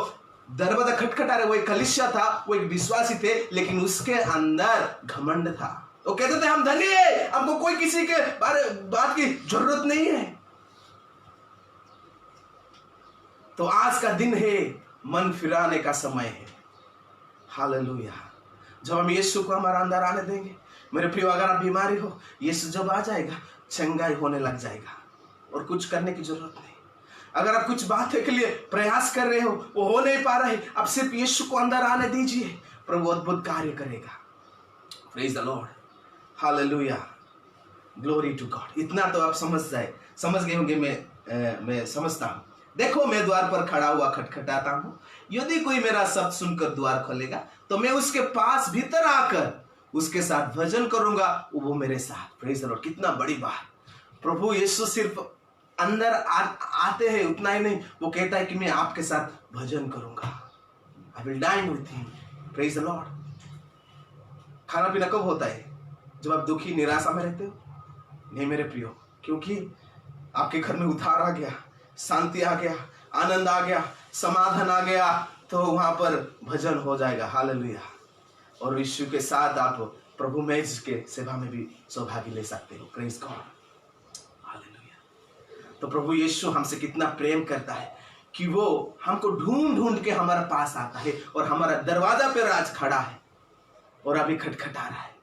दरवाजा खटखटा रहे, वो एक कलीसिया था, वो एक विश्वासी थे, लेकिन उसके अंदर घमंड था। तो कहते थे हम धनी है, हमको कोई किसी के बात की जरूरत नहीं है। तो आज का दिन है, मन फिराने का समय है। हालेलुया। जब हम यीशु को हमारा अंदर आने देंगे, मेरे प्रिय, अगर आप बीमारी हो, यीशु जब आ जाएगा, चंगाई होने लग जाएगा और कुछ करने की जरूरत नहीं। अगर आप कुछ बातें के लिए प्रयास कर रहे हो, वो हो नहीं पा रहे, आप सिर्फ यीशु को अंदर आने दीजिए, प्रभु अद्भुत कार्य करेगा। Praise the Lord, hallelujah, glory to God. इतना तो आप समझ गए होंगे, मैं समझता हूं। देखो मैं द्वार पर खड़ा हुआ खटखटाता हूं, यदि कोई मेरा शब्द सुनकर द्वार खोलेगा तो मैं उसके पास भीतर आकर उसके साथ भजन करूंगा, वो मेरे साथ। Praise the Lord. कितना बड़ी बात। प्रभु यीशु सिर्फ अंदर आते हैं, उतना ही नहीं, वो कहता है कि मैं आपके साथ भजन करूंगा। I will dine with him. Praise the Lord. खाना पीना कब होता है? जब आप दुखी निराशा में रहते हो? नहीं मेरे प्रियो, क्योंकि आपके घर में उद्धार आ गया, शांति आ गया, आनंद आ गया, समाधान आ गया, तो वहां पर भजन हो जाएगा। हालेलुया। और यीशु के साथ आप प्रभु मेज के सेवा में भी सौभाग्य ले सकते हो। Praise God, hallelujah. तो प्रभु यीशु हमसे कितना प्रेम करता है कि वो हमको ढूंढ ढूंढ के हमारे पास आता है और हमारा दरवाजा पे आज खड़ा है और अभी खटखटा रहा है।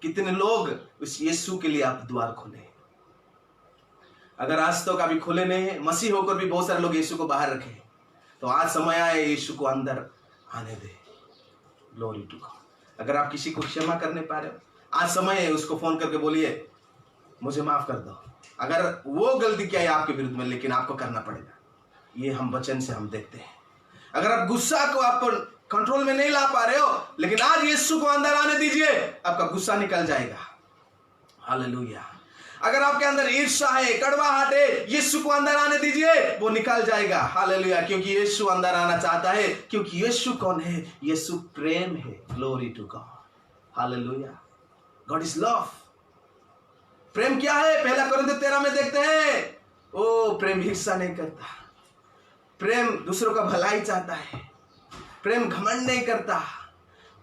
कितने लोग उस यीशु के लिए आप द्वार खोले? अगर आज तो कभी खुले नहीं है, मसीह होकर भी बहुत सारे लोग यीशु को बाहर रखे, तो आज समय आया यीशु को अंदर आने दे। Glory to God. अगर आप किसी को क्षमा कर नहीं पा रहे हो, आज समय है, उसको फोन करके बोलिए मुझे माफ कर दो। अगर वो गलती किया है आपके विरुद्ध में, लेकिन आपको करना पड़ेगा। ये हम वचन से हम देखते हैं। अगर आप गुस्सा को आप कंट्रोल में नहीं ला पा रहे हो, लेकिन आज यीशु को अंदर आने दीजिए, आपका गुस्सा निकल जाएगा। हालेलुया। अगर आपके अंदर ईर्ष्या है, कड़वाहट है, यीशु को अंदर आने दीजिए, वो निकल जाएगा। हालेलुया। क्योंकि यीशु अंदर आना चाहता है। क्योंकि यीशु कौन है? यीशु प्रेम है। Glory to God. Hallelujah. God is love. प्रेम क्या है? 1 कोरिन्थियों 13 में देखते हैं, ओ प्रेम ईर्ष्या नहीं करता, प्रेम दूसरों का भलाई चाहता है, प्रेम घमंड नहीं करता,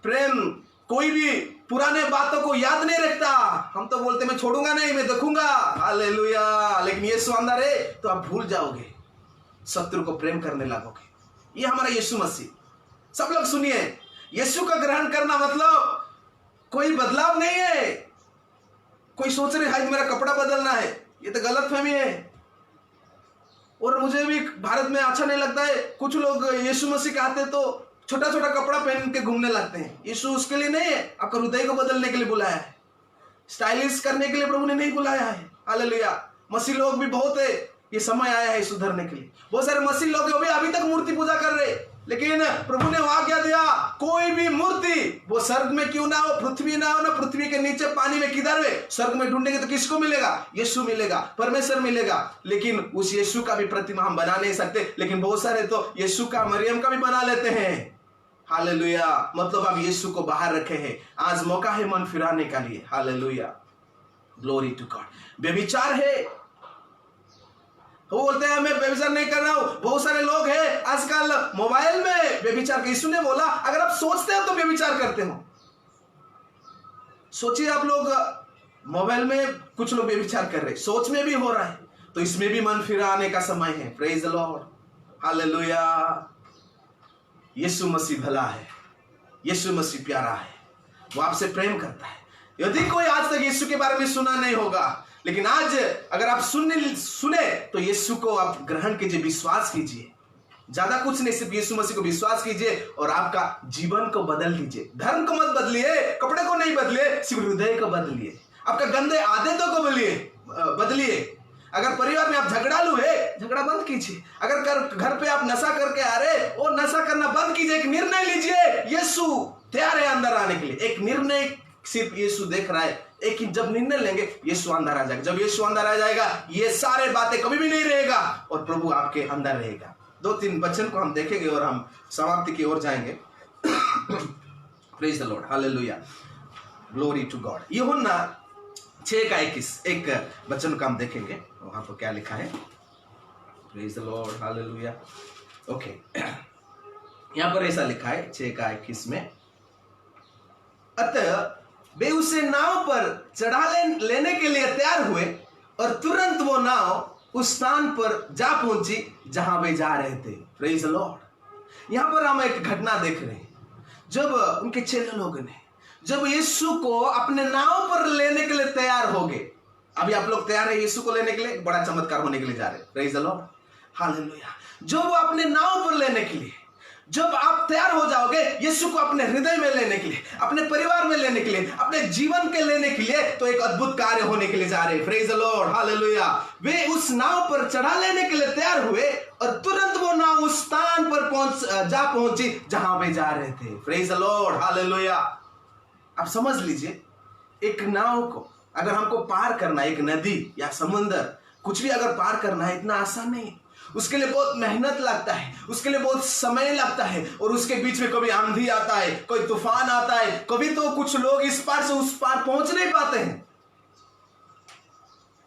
प्रेम कोई भी पुराने बातों को याद नहीं रखता। हम तो बोलते मैं छोड़ूंगा नहीं, मैं देखूंगा। हालेलुया। लेकिन यीशु अंदर है तो आप भूल जाओगे, शत्रु को प्रेम करने लगोगे। ये हमारा यीशु मसीह। सब लोग सुनिए, यीशु का ग्रहण करना मतलब कोई बदलाव नहीं है। कोई सोच रहे हाय मेरा कपड़ा बदलना है, ये तो गलत फहमी है। और मुझे भी भारत में अच्छा नहीं लगता है, कुछ लोग यीशु मसीह कहते तो छोटा छोटा कपड़ा पहन के घूमने लगते हैं। यीशु उसके लिए नहीं है, आपका हृदय को बदलने के लिए बुलाया है, स्टाइलिश करने के लिए प्रभु ने नहीं बुलाया है। हालेलुया। मसीह लोग भी बहुत है, ये समय आया है सुधरने के लिए। बहुत सारे मसीह लोग अभी तक मूर्ति पूजा कर रहे, लेकिन प्रभु ने आज्ञा दिया कोई भी मूर्ति वो स्वर्ग में क्यों ना हो, पृथ्वी ना हो, ना पृथ्वी के नीचे पानी में किधर है, स्वर्ग में ढूंढेंगे तो किसको मिलेगा? यीशु मिलेगा, परमेश्वर मिलेगा। लेकिन उस यीशु का भी प्रतिमा हम बना नहीं सकते। लेकिन बहुत सारे तो यीशु का, मरियम का भी बना लेते हैं। हालेलुया। मतलब आप यीशु को बाहर रखे हैं। आज मौका है मन फिराने का लिए। हालेलुया। Glory to God. व्यभिचार है, वो बोलते हैं मैं व्यभिचार नहीं कर रहा हूं। बहुत सारे लोग हैं आजकल मोबाइल में व्यभिचार। यीशु ने बोला अगर आप सोचते हो तो व्यभिचार करते हो। सोचिए, आप लोग मोबाइल में कुछ लोग व्यभिचार कर रहे, सोच में भी हो रहा है, तो इसमें भी मन फिराने का समय है। Praise the Lord. हालेलुया। यीशु मसीह भला है, यीशु मसीह प्यारा है, वो आपसे प्रेम करता है। यदि कोई आज तक यीशु के बारे में सुना नहीं होगा, लेकिन आज अगर आप सुने तो यीशु को आप ग्रहण कीजिए, विश्वास कीजिए। ज्यादा कुछ नहीं, सिर्फ यीशु मसीह को विश्वास कीजिए और आपका जीवन को बदल लीजिए। धर्म को मत बदलिए, कपड़े को नहीं बदलिए, सिर्फ हृदय को बदलिए। आपका गंदे आदतों को बदलिए। अगर परिवार में आप झगड़ालू है, झगड़ा बंद कीजिए। अगर घर पे आप नशा करके आ रहे, वो नशा करना बंद कीजिए। एक निर्णय लीजिए, यीशु तैयार है अंदर आने के लिए। एक निर्णय सिर्फ यीशु देख रहा है। एक जब निर्णय लेंगे यीशु अंदर आ जाएगा। जब यीशु अंदर आ जाएगा, ये सारे बातें कभी भी नहीं रहेगा और प्रभु आपके अंदर रहेगा। 2-3 वचन को हम देखेंगे और हम समाप्ति की ओर जाएंगे। Praise the Lord. Hallelujah. Glory to God. यूहन्ना 6:21 एक वचन को हम देखेंगे, वहां पर क्या लिखा है। Praise the Lord. Hallelujah. Okay, यहां पर ऐसा लिखा है 6:21 में, अतः वे उसे नाव पर चढ़ा लेने के लिए तैयार हुए और तुरंत वो नाव उस स्थान पर जा पहुंची जहां वे जा रहे थे। Praise the Lord. यहां पर हम एक घटना देख रहे हैं, जब उनके चेले लोग ने जब यीशु को अपने नाव पर लेने के लिए तैयार हो गए। अभी आप लोग तैयार है यीशु को लेने के लिए, बड़ा चमत्कार होने के लिए जा रहे हैं। Praise the Lord. हालेलुया। जब वो अपने नाव पर लेने के लिए, जब आप तैयार हो जाओगे यीशु को अपने हृदय में लेने के लिए, अपने परिवार में लेने के लिए, अपने जीवन के लेने के लिए, तो एक अद्भुत कार्य होने के लिए जा रहे हैं। Praise the Lord. हालेलुया। वे उस नाव पर चढ़ा लेने के लिए तैयार हुए और तुरंत वो नाव उस स्थान पर जा पहुंची जहां वे जा रहे थे। Praise the Lord. हालेलुया। आप समझ लीजिए, एक नाव को अगर हमको पार करना है, एक नदी या समुद्र, कुछ भी अगर पार करना है, इतना आसान नहीं। उसके लिए बहुत मेहनत लगता है, उसके लिए बहुत समय लगता है, और उसके बीच में कभी आंधी आता है, कोई तूफान आता है, कभी तो कुछ लोग इस पार से उस पार पहुंच नहीं पाते हैं।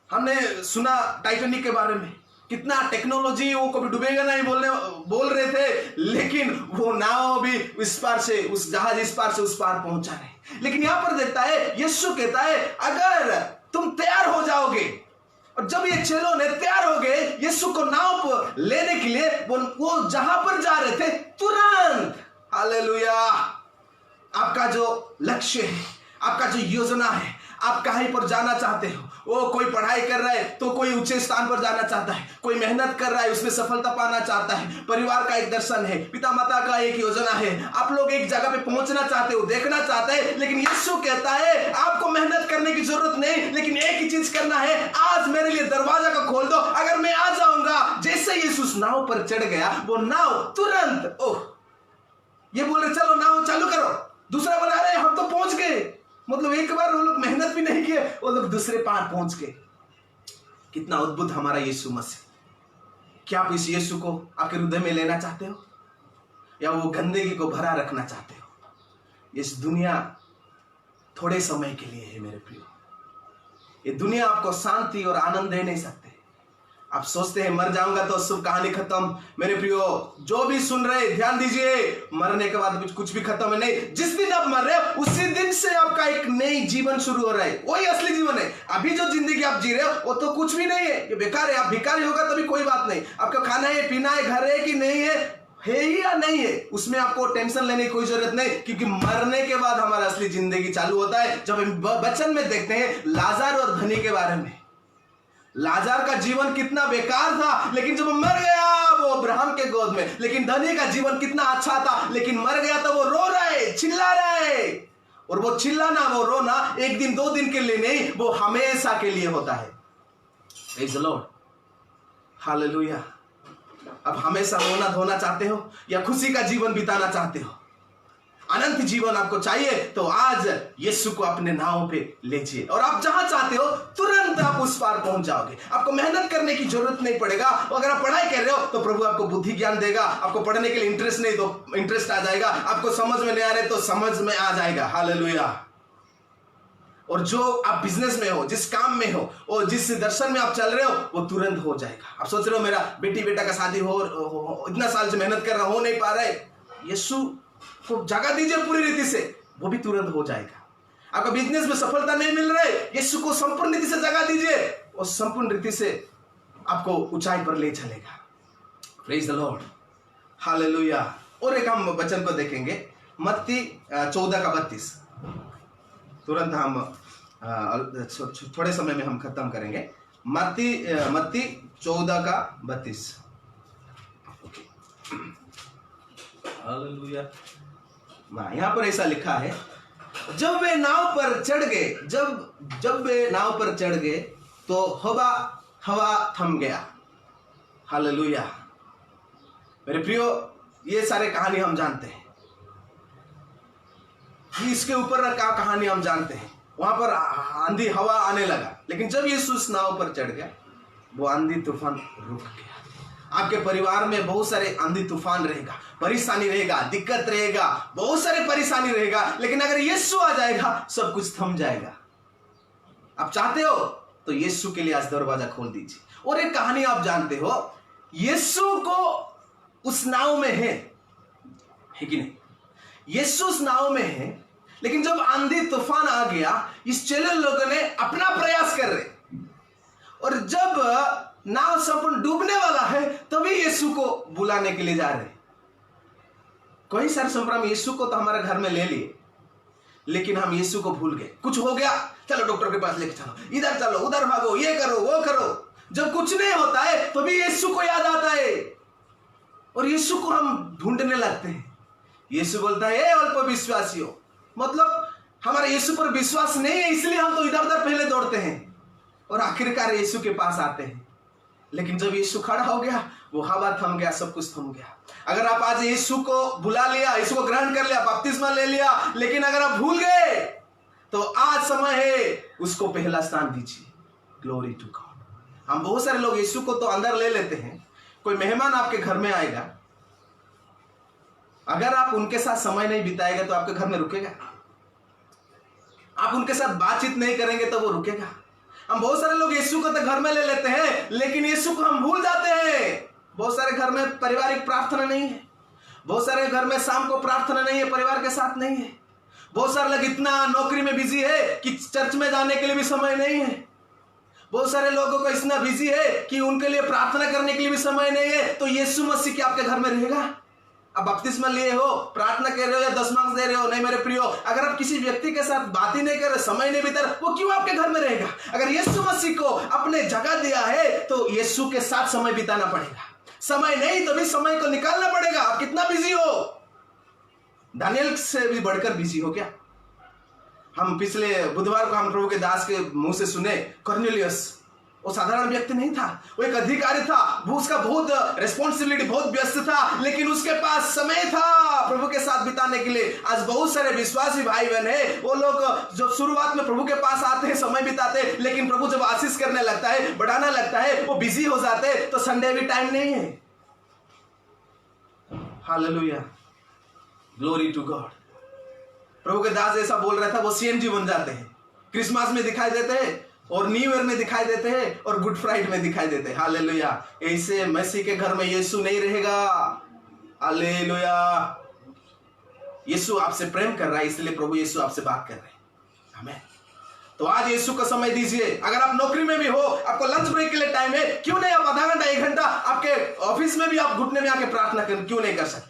हमने सुना टाइटैनिक के बारे में, कितना टेक्नोलॉजी, वो कभी डूबेगा नहीं बोल रहे थे, लेकिन वो नाव भी इस पार से उस जहाज इस पार से उस पार पहुंचा रहे। लेकिन यहां पर देखता है, यीशु कहता है अगर तुम तैयार हो जाओगे, और जब ये चेलों ने तैयार हो गए यीशु को नाव पर लेने के लिए, वो जहां पर जा रहे थे तुरंत, हालेलुया, आपका जो लक्ष्य है, आपका जो योजना है, आप कहीं पर जाना चाहते हो, वो कोई पढ़ाई कर रहा है तो कोई ऊंचे स्थान पर जाना चाहता है, कोई मेहनत कर रहा है उसमें सफलता पाना चाहता है, परिवार का एक दर्शन है, पिता माता का एक योजना है, आप लोग एक जगह पे पहुंचना चाहते हो, देखना चाहते हैं। लेकिन यीशु कहता है आपको मेहनत करने की जरूरत नहीं, लेकिन एक ही चीज करना है, आज मेरे लिए दरवाजा का खोल दो। अगर मैं आ जाऊंगा, जैसे यीशु उस नाव पर चढ़ गया, वो नाव तुरंत, ओह, ये बोल रहे चलो नाव चालू करो, दूसरा बोला अरे हम तो पहुंच गए। मतलब एक बार वो लोग मेहनत भी नहीं किए, वो लोग दूसरे पार पहुंच गए। कितना अद्भुत हमारा यीशु मसीह। क्या आप इस यीशु को आपके हृदय में लेना चाहते हो, या वो गंदगी को भरा रखना चाहते हो? इस दुनिया थोड़े समय के लिए है मेरे प्रियो। ये दुनिया आपको शांति और आनंद दे नहीं सकते। आप सोचते हैं मर जाऊंगा तो सब कहानी खत्म। मेरे प्रियो, जो भी सुन रहे ध्यान दीजिए, मरने के बाद कुछ भी खत्म है नहीं। जिस दिन आप मर रहे हो उसी दिन से आपका एक नई जीवन शुरू हो रहा है, वही असली जीवन है। अभी जो जिंदगी आप जी रहे हो वो तो कुछ भी नहीं है, ये बेकार है। आप भिखारी होगा तभी कोई बात नहीं, आपका खाना है पीना है घर है कि नहीं है ही या नहीं है, उसमें आपको टेंशन लेने की कोई जरूरत नहीं, क्योंकि मरने के बाद हमारा असली जिंदगी चालू होता है। जब हम वचन में देखते हैं लाजर और धनी के बारे में, लाजर का जीवन कितना बेकार था, लेकिन जब मर गया वो अब्राहम के गोद में। लेकिन धनी का जीवन कितना अच्छा था, लेकिन मर गया तो वो रो रहे, चिल्ला रहे। और वो चिल्लाना, वो रोना एक दिन दो दिन के लिए नहीं, वो हमेशा के लिए होता है। Praise the Lord, hallelujah. अब हमेशा रोना धोना चाहते हो या खुशी का जीवन बिताना चाहते हो? अनंत जीवन आपको चाहिए तो आज यीशु को अपने नाव पे लीजिए, और आप जहां चाहते हो तुरंत आप उस पार पहुंच जाओगे। आपको मेहनत करने की जरूरत नहीं पड़ेगा। अगर आप पढ़ाई कर रहे हो तो प्रभु आपको बुद्धि ज्ञान देगा। आपको पढ़ने के लिए इंटरेस्ट नहीं तो इंटरेस्ट आ जाएगा। आपको समझ में नहीं आ रहे तो समझ में आ जाएगा। हालेलुया। और जो आप बिजनेस में हो, जिस काम में हो और जिस दर्शन में आप चल रहे हो, वो तुरंत हो जाएगा। आप सोच रहे हो मेरा बेटी बेटा का शादी हो इतना साल से मेहनत कर रहा हो नहीं पा रहे, यीशु को जगह दीजिए पूरी रीति से, वो भी तुरंत हो जाएगा। आपका बिजनेस में सफलता नहीं मिल रहा है, यीशु को संपूर्ण रीति से जगह दीजिए, वो संपूर्ण रीति से आपको ऊंचाई पर ले चलेगा। Praise the Lord, hallelujah. और एक हम वचन को देखेंगे, मत्ती 14:32। तुरंत हम थोड़े समय में हम खत्म करेंगे। मत्ती 14:32। हालेलुया। यहाँ पर ऐसा लिखा है, जब वे नाव पर चढ़ गए, जब वे नाव पर चढ़ गए तो हवा थम गया। हालेलुया। मेरे प्रियो, ये सारे कहानी हम जानते हैं, इसके ऊपर का कहानी हम जानते हैं। वहां पर आंधी हवा आने लगा, लेकिन जब यीशु उस नाव पर चढ़ गया वो आंधी तूफान रुक गया। आपके परिवार में बहुत सारे आंधी तूफान रहेगा, परेशानी रहेगा, दिक्कत रहेगा, बहुत सारे परेशानी रहेगा, लेकिन अगर यीशु आ जाएगा सब कुछ थम जाएगा। आप चाहते हो तो यीशु के लिए आज दरवाजा खोल दीजिए। और एक कहानी आप जानते हो, यीशु को उस नाव में है कि नहीं? यीशु उस नाव में है, लेकिन जब आंधी तूफान आ गया, इस चेले लोगों ने अपना प्रयास कर रहे, और जब नाव संपूर्ण डूबने वाला है तभी यीशु को बुलाने के लिए जा रहे। कई सारे संप्रदाय यीशु को तो हमारे घर में ले लिए, लेकिन हम यीशु को भूल गए। कुछ हो गया, चलो डॉक्टर के पास लेके चलो, इधर चलो उधर भागो, ये करो वो करो। जब कुछ नहीं होता है तभी यीशु को याद आता है और यीशु को हम ढूंढने लगते हैं। यीशु बोलता है, ए अल्प विश्वासियों, मतलब हमारे यीशु पर विश्वास नहीं है, इसलिए हम तो इधर उधर पहले दौड़ते हैं और आखिरकार यीशु के पास आते हैं। लेकिन जब यीशु खड़ा हो गया, वो हवा थम गया, सब कुछ थम गया। अगर आप आज यीशु को बुला लिया, यीशु को ग्रहण कर लिया, बपतिस्मा ले लिया, लेकिन अगर आप भूल गए तो आज समय है उसको पहला स्थान दीजिए। Glory to God. हम बहुत सारे लोग यीशु को तो अंदर ले लेते हैं। कोई मेहमान आपके घर में आएगा, अगर आप उनके साथ समय नहीं बिताएगा तो आपके घर में रुकेगा? आप उनके साथ बातचीत नहीं करेंगे तो वो रुकेगा? हम बहुत सारे लोग यीशु को तो घर में ले लेते हैं, लेकिन यीशु को हम भूल जाते हैं। बहुत सारे घर में पारिवारिक प्रार्थना नहीं है, बहुत सारे घर में शाम को प्रार्थना नहीं है, परिवार के साथ नहीं है। बहुत सारे लोग इतना नौकरी में बिजी है कि चर्च में जाने के लिए भी समय नहीं है। बहुत सारे लोगों को इतना बिजी है कि उनके लिए प्रार्थना करने के लिए भी समय नहीं है। तो यीशु मसीह क्या आपके घर में रहेगा? आप बपतिस्मा लिए हो, प्रार्थना कर रहे हो या दशमांश दे रहे हो? नहीं मेरे प्रियो, अगर आप किसी व्यक्ति के साथ बात ही नहीं कर रहे, समय नहीं बिता रहे, वो क्यों आपके घर में रहेगा? अगर यीशु मसीह को अपने जगह दिया है तो यीशु के साथ समय बिताना पड़ेगा। समय नहीं तो भी समय को निकालना पड़ेगा। आप कितना बिजी हो? दानियल से भी बढ़कर बिजी हो क्या? हम पिछले बुधवार को हम प्रभु के दास के मुंह से सुने, कॉर्नेलियस वो साधारण व्यक्ति नहीं था, वो एक अधिकारी था, वो उसका बहुत रिस्पॉन्सिबिलिटी, बहुत व्यस्त था, लेकिन उसके पास समय था प्रभु के साथ बिताने के लिए। आज बहुत सारे विश्वासी भाई बहन है, वो लोग जो शुरुआत में प्रभु के पास आते हैं, समय बिताते हैं, लेकिन प्रभु जब आशीष करने लगता है, बढ़ाना लगता है, वो बिजी हो जाते हैं, तो संडे भी टाइम नहीं है। Hallelujah, glory to God. प्रभु के दास ऐसा बोल रहा था, वो सीएनजी बन जाते हैं, क्रिसमस में दिखाई देते हैं और न्यू ईयर में दिखाई देते हैं और गुड फ्राइडे में दिखाई देते हैं। हालेलुया। ऐसे मसीह के घर में यीशु नहीं रहेगा। हालेलुया। यीशु आपसे प्रेम कर रहा है, इसलिए प्रभु यीशु आपसे बात कर रहे हैं। आमीन। तो आज यीशु को समय दीजिए। अगर आप नौकरी में भी हो, आपको लंच ब्रेक के लिए टाइम है, क्यों नहीं आप आधा घंटा 1 घंटा आपके ऑफिस में भी आप घुटने में आके प्रार्थना क्यों नहीं कर सकते?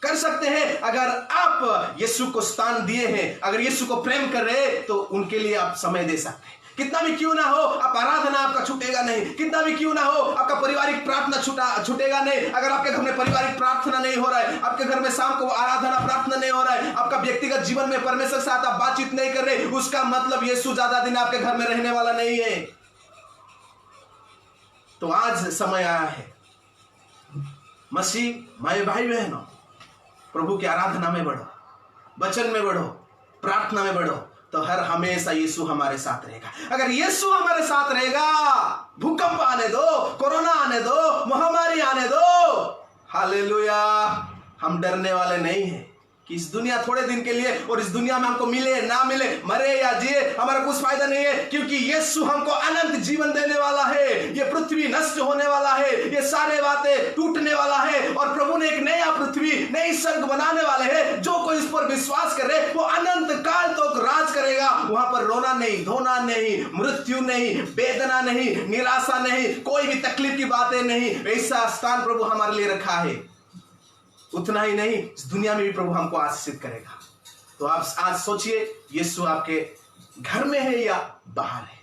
कर सकते हैं। अगर आप यीशु को स्थान दिए हैं, अगर यीशु को प्रेम कर रहे हैं, तो उनके लिए आप समय दे सकते हैं। कितना भी क्यों ना हो, आप आराधना आपका छूटेगा नहीं। कितना भी क्यों ना हो, आपका पारिवारिक प्रार्थना छूटेगा नहीं। अगर आपके घर में पारिवारिक प्रार्थना नहीं हो रहा है, आपके घर में शाम को आराधना प्रार्थना नहीं हो रहा है, आपका व्यक्तिगत जीवन में परमेश्वर के साथ आप बातचीत नहीं कर रहे, उसका मतलब यीशु ज्यादा दिन आपके घर में रहने वाला नहीं है। तो आज समय आया है, मसीह माए भाई बहनों, प्रभु की आराधना में बढ़ो, वचन में बढ़ो, प्रार्थना में बढ़ो, तो हर हमेशा यीशु हमारे साथ रहेगा। अगर यीशु हमारे साथ रहेगा, भूकंप आने दो, कोरोना आने दो, महामारी आने दो, हालेलुया, हम डरने वाले नहीं हैं कि इस दुनिया थोड़े दिन के लिए, और इस दुनिया में हमको मिले ना मिले, मरे या जिए, हमारा कुछ फायदा नहीं है, क्योंकि यीशु हमको अनंत जीवन देने वाला है। ये पृथ्वी नष्ट होने वाला है, ये सारे बातें टूटने वाला है, और प्रभु ने एक नया पृथ्वी, नई स्वर्ग बनाने वाले हैं। जो कोई इस पर विश्वास करे, वो अनंत काल तक राज करेगा। वहां पर रोना नहीं, धोना नहीं, मृत्यु नहीं, वेदना नहीं, निराशा नहीं, कोई भी तकलीफ की बातें नहीं। ऐसा स्थान प्रभु हमारे लिए रखा है। उतना ही नहीं, इस दुनिया में भी प्रभु हमको आशीषित करेगा। तो आप आज सोचिए, यीशु आपके घर में है या बाहर है?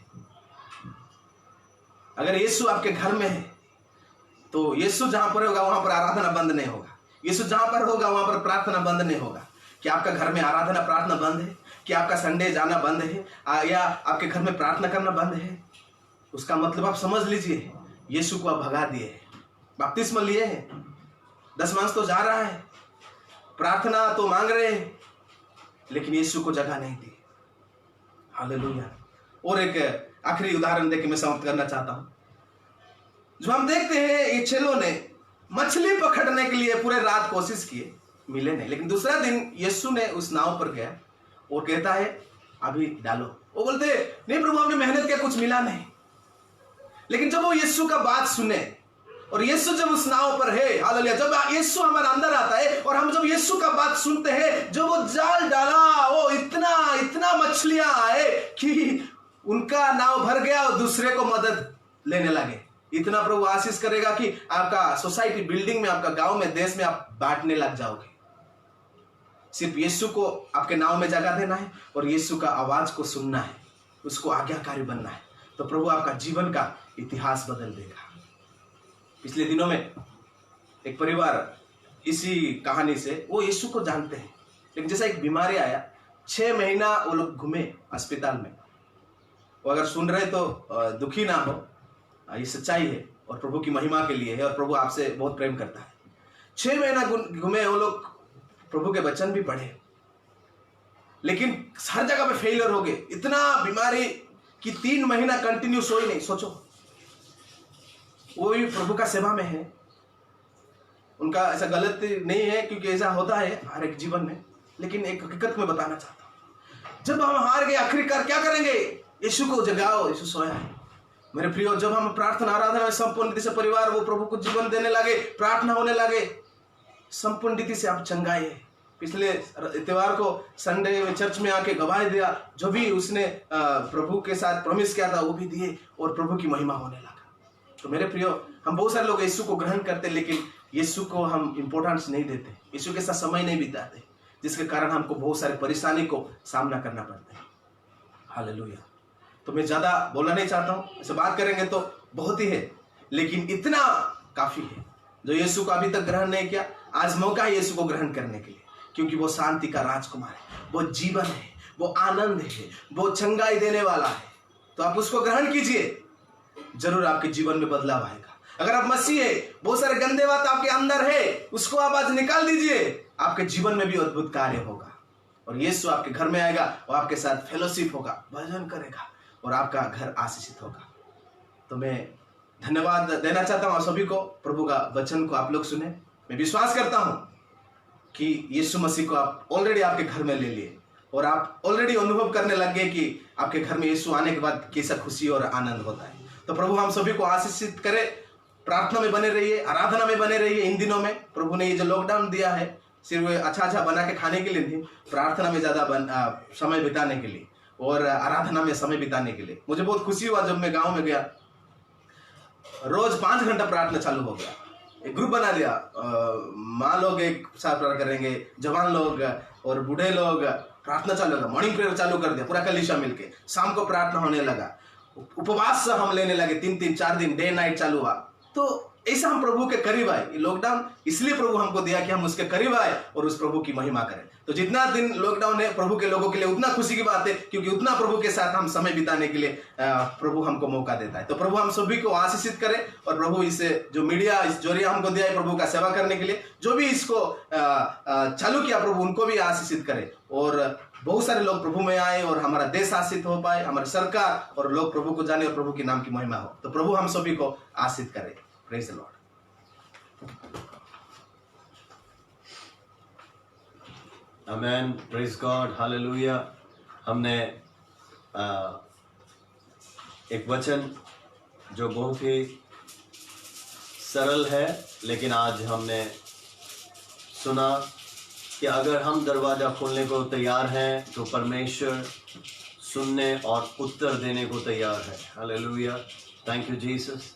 अगर यीशु आपके घर में है, तो यीशु जहां पर होगा वहां पर आराधना बंद नहीं होगा। यीशु जहां पर होगा वहां पर प्रार्थना बंद नहीं होगा। क्या आपका घर में आराधना प्रार्थना बंद है? क्या आपका संडे जाना बंद है, या आपके घर में प्रार्थना करना बंद है? उसका मतलब आप समझ लीजिए, यीशु को आप भगा दिए हैं। बपतिस्मा लिए हैं, 10 मास तो जा रहा है, प्रार्थना तो मांग रहे हैं, लेकिन यीशु को जगह नहीं दी। हालेलुया। और एक आखिरी उदाहरण देके मैं समाप्त करना चाहता हूं। जो हम देखते हैं, ये चेलों ने मछली पकड़ने के लिए पूरे रात कोशिश किए, मिले नहीं, लेकिन दूसरा दिन यीशु ने उस नाव पर गया और कहता है अभी डालो। वो बोलते नहीं प्रभु, हमने मेहनत किया, कुछ मिला नहीं। लेकिन जब वो यीशु का बात सुने, और यीशु जब उस नाव पर है, हालेलुया, जब यीशु हमारे अंदर आता है और हम जब यीशु का बात सुनते हैं, जो वो जाल डाला, वो इतना मछलियां आए कि उनका नाव भर गया और दूसरे को मदद लेने लगे। इतना प्रभु आशीष करेगा कि आपका सोसाइटी, बिल्डिंग में, आपका गांव में, देश में आप बांटने लग जाओगे। सिर्फ यीशु को आपके नाव में जगह देना है और यीशु का आवाज को सुनना है, उसको आज्ञाकारी बनना है, तो प्रभु आपका जीवन का इतिहास बदल देगा। पिछले दिनों में एक परिवार, इसी कहानी से, वो यीशु को जानते हैं, लेकिन जैसा एक बीमारी आया, 6 महीना वो लोग घूमे अस्पताल में। वो अगर सुन रहे तो दुखी ना हो, ये सच्चाई है और प्रभु की महिमा के लिए है, और प्रभु आपसे बहुत प्रेम करता है। 6 महीना घूमे वो लोग, प्रभु के वचन भी पढ़े, लेकिन हर जगह पे फेलियर हो गए। इतना बीमारी कि 3 महीना कंटिन्यू सोई नहीं। सोचो, वो भी प्रभु का सेवा में है, उनका ऐसा गलत नहीं है, क्योंकि ऐसा होता है हर एक जीवन में, लेकिन एक हकीकत में बताना चाहता हूं। जब हम हार गए, आखिरकार क्या करेंगे? यीशु को जगाओ, यीशु सोया है। मेरे प्रियो, जब हम प्रार्थना आराधना में संपूर्ण रीति से परिवार वो प्रभु को जीवन देने लगे, प्रार्थना होने लगे, संपूर्ण रीति से आप चंगाए। पिछले इतवार को संडे में चर्च में आके गवाही दिया, जो भी उसने प्रभु के साथ प्रॉमिस किया था वो भी दिए, और प्रभु की महिमा होने लगा। तो मेरे प्रियो, हम बहुत सारे लोग यीशु को ग्रहण करते, लेकिन यीशु को हम इंपॉर्टेंस नहीं देते, यीशु के साथ समय नहीं बिताते, जिसके कारण हमको बहुत सारे परेशानी को सामना करना पड़ता है। हालेलुया। तो मैं ज्यादा बोलना नहीं चाहता हूं, ऐसे बात करेंगे तो बहुत ही है, लेकिन इतना काफी है। जो यीशु को अभी तक ग्रहण नहीं किया, आज मौका है यीशु को ग्रहण करने के लिए, क्योंकि वो शांति का राजकुमार है, वो जीवन है, वो आनंद है, वो चंगाई देने वाला है। तो आप उसको ग्रहण कीजिए। जरूर आपके जीवन में बदलाव आएगा। अगर आप मसीह है, बहुत सारे गंदे बात आपके अंदर है, उसको आप आज निकाल दीजिए, आपके जीवन में भी अद्भुत कार्य होगा और यीशु आपके घर में आएगा, वो आपके साथ फेलोशिप होगा, भजन करेगा और आपका घर आशीषित होगा। तो मैं धन्यवाद देना चाहता हूं आप सभी को। प्रभु का वचन को आप लोग सुने। मैं विश्वास करता हूं कि यीशु मसीह को आप ऑलरेडी आपके घर में ले लिए और आप ऑलरेडी अनुभव करने लग गए कि आपके घर में यीशु आने के बाद कैसा खुशी और आनंद होता है। तो प्रभु हम सभी को आशीषित करे। प्रार्थना में बने रहिए, आराधना में बने रहिए। इन दिनों में प्रभु ने ये जो लॉकडाउन दिया है, सिर्फ अच्छा बना के खाने के लिए नहीं, प्रार्थना में ज्यादा समय बिताने के लिए और आराधना में समय बिताने के लिए। मुझे बहुत खुशी हुआ जब मैं गांव में गया, रोज 5 घंटा प्रार्थना चालू हो गया। एक ग्रुप बना दिया, माँ लोग एक साथ प्रार्थना करेंगे, जवान लोग और बूढ़े लोग प्रार्थना चालू होगा। मॉर्निंग प्रेयर चालू कर दिया पूरा कलीसिया मिलके। शाम को प्रार्थना होने लगा, उपवास हम लेने लगे, 3-3 4 दिन डे नाइट चालू हुआ। तो ऐसा हम प्रभु के करीब आए। लॉकडाउन इसलिए प्रभु हमको दिया कि हम उसके करीब आए और उस प्रभु की महिमा करें। तो जितना दिन लॉकडाउन है प्रभु के लोगों के लिए उतना खुशी की बात है, क्योंकि उतना प्रभु के साथ हम समय बिताने के लिए प्रभु हमको मौका देता है। तो प्रभु हम सभी को आशीषित करे और प्रभु इसे जो मीडिया इस जरिया हमको दिया है प्रभु का सेवा करने के लिए, जो भी इसको चालू किया प्रभु उनको भी आशीषित करे और बहुत सारे लोग प्रभु में आए और हमारा देश आशीषित हो पाए, हमारी सरकार और लोग प्रभु को जाने और प्रभु के नाम की महिमा हो। तो प्रभु हम सभी को आशीषित करे। Praise the Lord. Amen, praise God, hallelujah. हमने एक वचन जो बहुत ही सरल है, लेकिन आज हमने सुना कि अगर हम दरवाज़ा खोलने को तैयार हैं तो परमेश्वर सुनने और उत्तर देने को तैयार है। Hallelujah, thank you Jesus.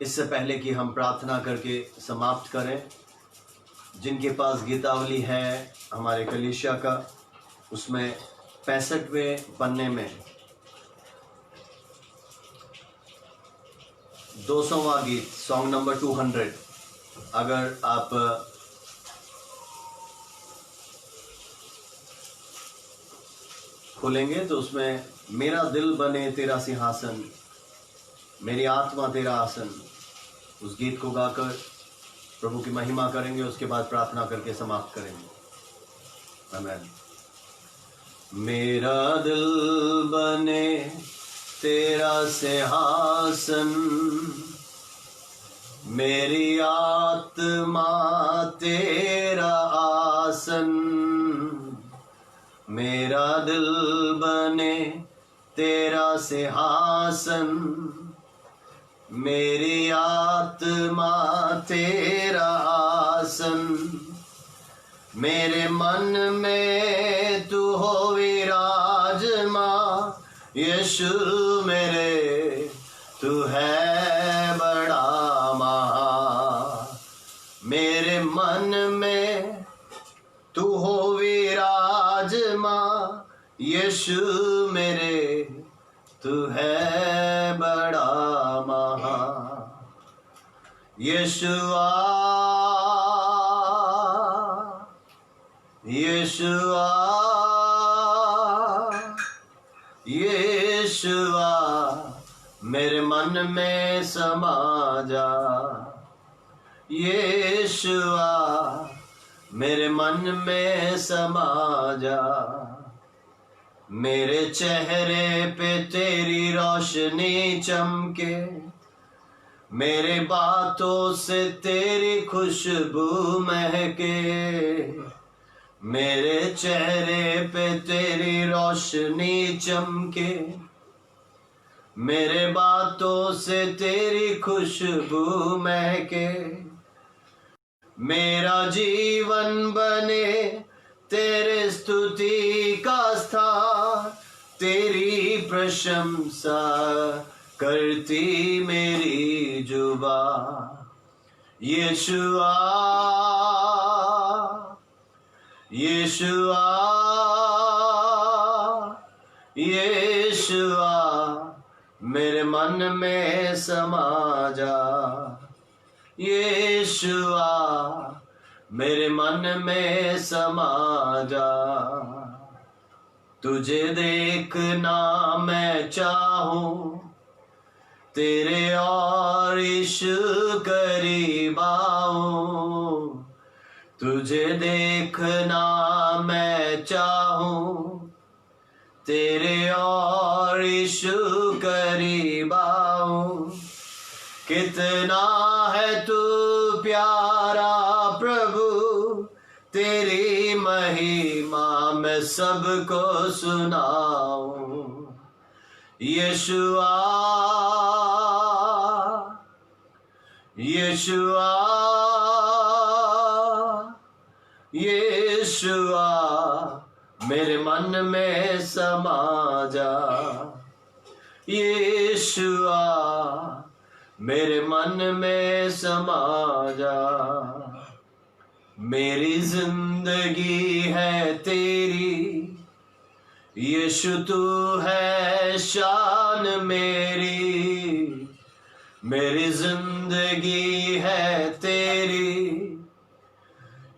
इससे पहले कि हम प्रार्थना करके समाप्त करें, जिनके पास गीतावली है हमारे कलीसिया का, उसमें 65वें पन्ने में 200वां गीत, सॉन्ग नंबर 200, अगर आप खोलेंगे तो उसमें मेरा दिल बने तेरा सिंहासन, मेरी आत्मा तेरा आसन, उस गीत को गाकर प्रभु की महिमा करेंगे। उसके बाद प्रार्थना करके समाप्त करेंगे। आमेन। मेरा दिल बने तेरा सिंहासन, मेरी आत्मा तेरा आसन, मेरा दिल बने तेरा सिंहासन, मेरी आत्मा तेरा आसन, मेरे मन में तू हो विराजमान, यीशु मेरे तू है बड़ा महान, मेरे मन में तू हो विराजमान, यीशु मेरे तू है बड़ा महान, यीशुआ यीशुआ यीशुआ, मेरे मन में समा जा, यीशुआ मेरे मन में समा जा, मेरे चेहरे पे तेरी रोशनी चमके, मेरे बातों से तेरी खुशबू महके, मेरे चेहरे पे तेरी रोशनी चमके, मेरे बातों से तेरी खुशबू महके, मेरा जीवन बने तेरे स्तुति का स्थान, तेरी प्रशंसा करती मेरी जुबान, यीशुआ यीशुआ यीशुआ, मेरे मन में समा जा, यीशुआ मेरे मन में समा जा, तुझे देखना मैं चाहूं, तेरे और इश्क करीब आऊं, तुझे देखना मैं चाहूं, तेरे और इश्क करीब आऊं। कितना है तू प्यारा प्रभु, तेरी महिमा मैं सबको सुनाऊं। यीशुआ यीशुआ यीशुआ, मेरे मन में समा जा। यीशुआ, मेरे मन में समा जा। मेरी जिंदगी है तेरी, यीशु तू है शान मेरी। मेरी जिंदगी है तेरी,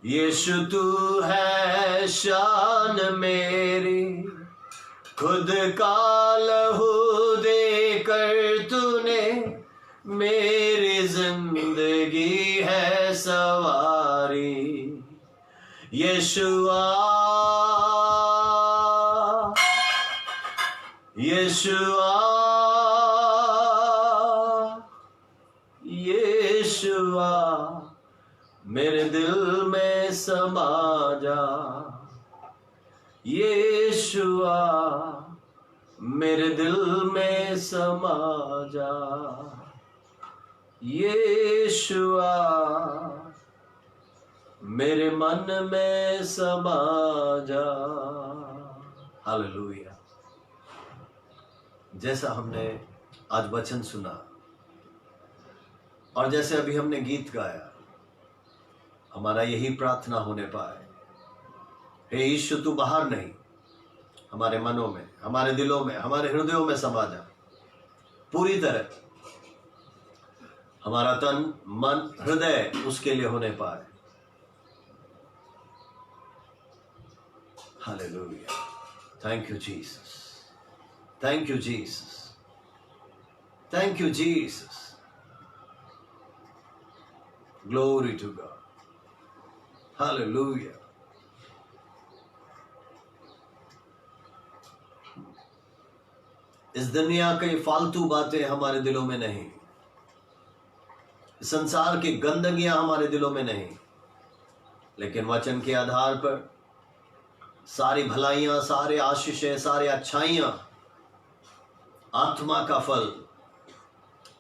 यीशु तू है शान मेरी। खुद का लहू देकर तूने मेरी जिंदगी है सवारी। यीशुआ यीशुआ यीशुआ, मेरे दिल में समा जा। यीशुआ, मेरे दिल में समा जा। यीशुआ, मेरे मन में समा जा। हालेलुया। जैसा हमने आज वचन सुना और जैसे अभी हमने गीत गाया, हमारा यही प्रार्थना होने पाए, हे यीशु तू बाहर नहीं, हमारे मनों में, हमारे दिलों में, हमारे हृदयों में समा जा पूरी तरह। हमारा तन मन हृदय उसके लिए होने पाए। Hallelujah. Thank you Jesus, thank you Jesus, thank you Jesus. Glory to God. Hallelujah. इस दुनिया की फालतू बातें हमारे दिलों में नहीं, संसार की गंदगियां हमारे दिलों में नहीं, लेकिन वचन के आधार पर सारी भलाइयां, सारे आशीषें, सारी अच्छाइयां, आत्मा का फल,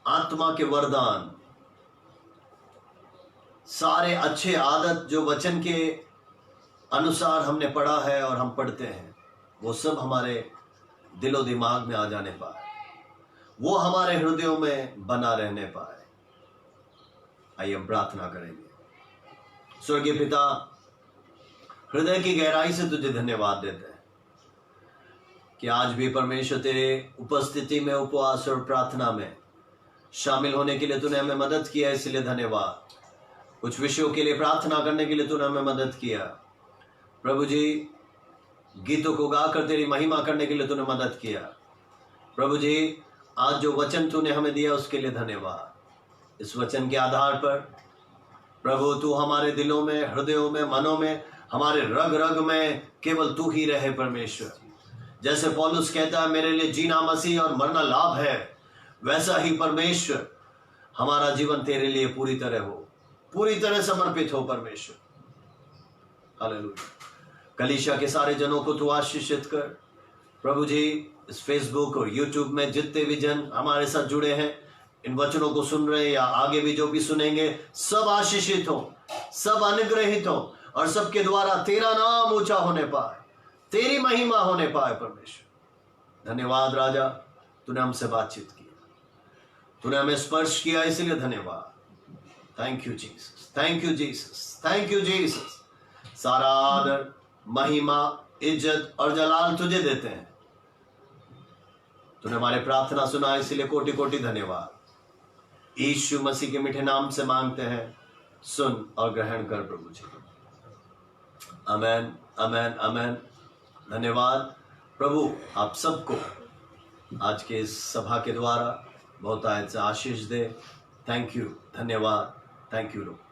आत्मा के वरदान, सारे अच्छे आदत जो वचन के अनुसार हमने पढ़ा है और हम पढ़ते हैं, वो सब हमारे दिलो दिमाग में आ जाने पाए, वो हमारे हृदयों में बना रहने पाए। आइए हम प्रार्थना करेंगे। स्वर्गीय पिता, हृदय की गहराई से तुझे धन्यवाद देते हैं कि आज भी परमेश्वर तेरे उपस्थिति में, उपवास और प्रार्थना में शामिल होने के लिए तूने हमें मदद किया, इसलिए धन्यवाद। कुछ विषयों के लिए प्रार्थना करने के लिए तूने हमें मदद किया। प्रभु जी, गीतों को गाकर तेरी महिमा करने के लिए तूने मदद किया। प्रभु जी, आज जो वचन तूने हमें दिया उसके लिए धन्यवाद। इस वचन के आधार पर प्रभु तू हमारे दिलों में, हृदयों में, मनों में, हमारे रग रग में केवल तू ही रहे परमेश्वर। जैसे पौलुस कहता है मेरे लिए जीना मसीह और मरना लाभ है, वैसा ही परमेश्वर हमारा जीवन तेरे लिए पूरी तरह हो, पूरी तरह समर्पित हो परमेश्वर। हालेलुया। कलीसिया के सारे जनों को तू आशीषित कर। प्रभु जी, इस फेसबुक और यूट्यूब में जितने भी जन हमारे साथ जुड़े हैं, इन वचनों को सुन रहे या आगे भी जो भी सुनेंगे, सब आशीषित हो, सब अनुग्रहित हो और सबके द्वारा तेरा नाम ऊंचा होने पाए, तेरी महिमा होने पाए परमेश्वर। धन्यवाद राजा, तूने हमसे बातचीत की, तूने हमें स्पर्श किया, इसलिए धन्यवाद। Thank you Jesus, thank you Jesus, thank you Jesus. सारा आदर, महिमा, इज्जत और जलाल तुझे देते हैं। तूने हमारे प्रार्थना सुना, इसलिए कोटि कोटि धन्यवाद। यीशु मसीह के मीठे नाम से मांगते हैं, सुन और ग्रहण कर प्रभु जी। आमेन, आमेन, आमेन। धन्यवाद प्रभु। आप सबको आज के इस सभा के द्वारा बहुत आयत से आशीष दे। थैंक यू, धन्यवाद, थैंक यू लोग।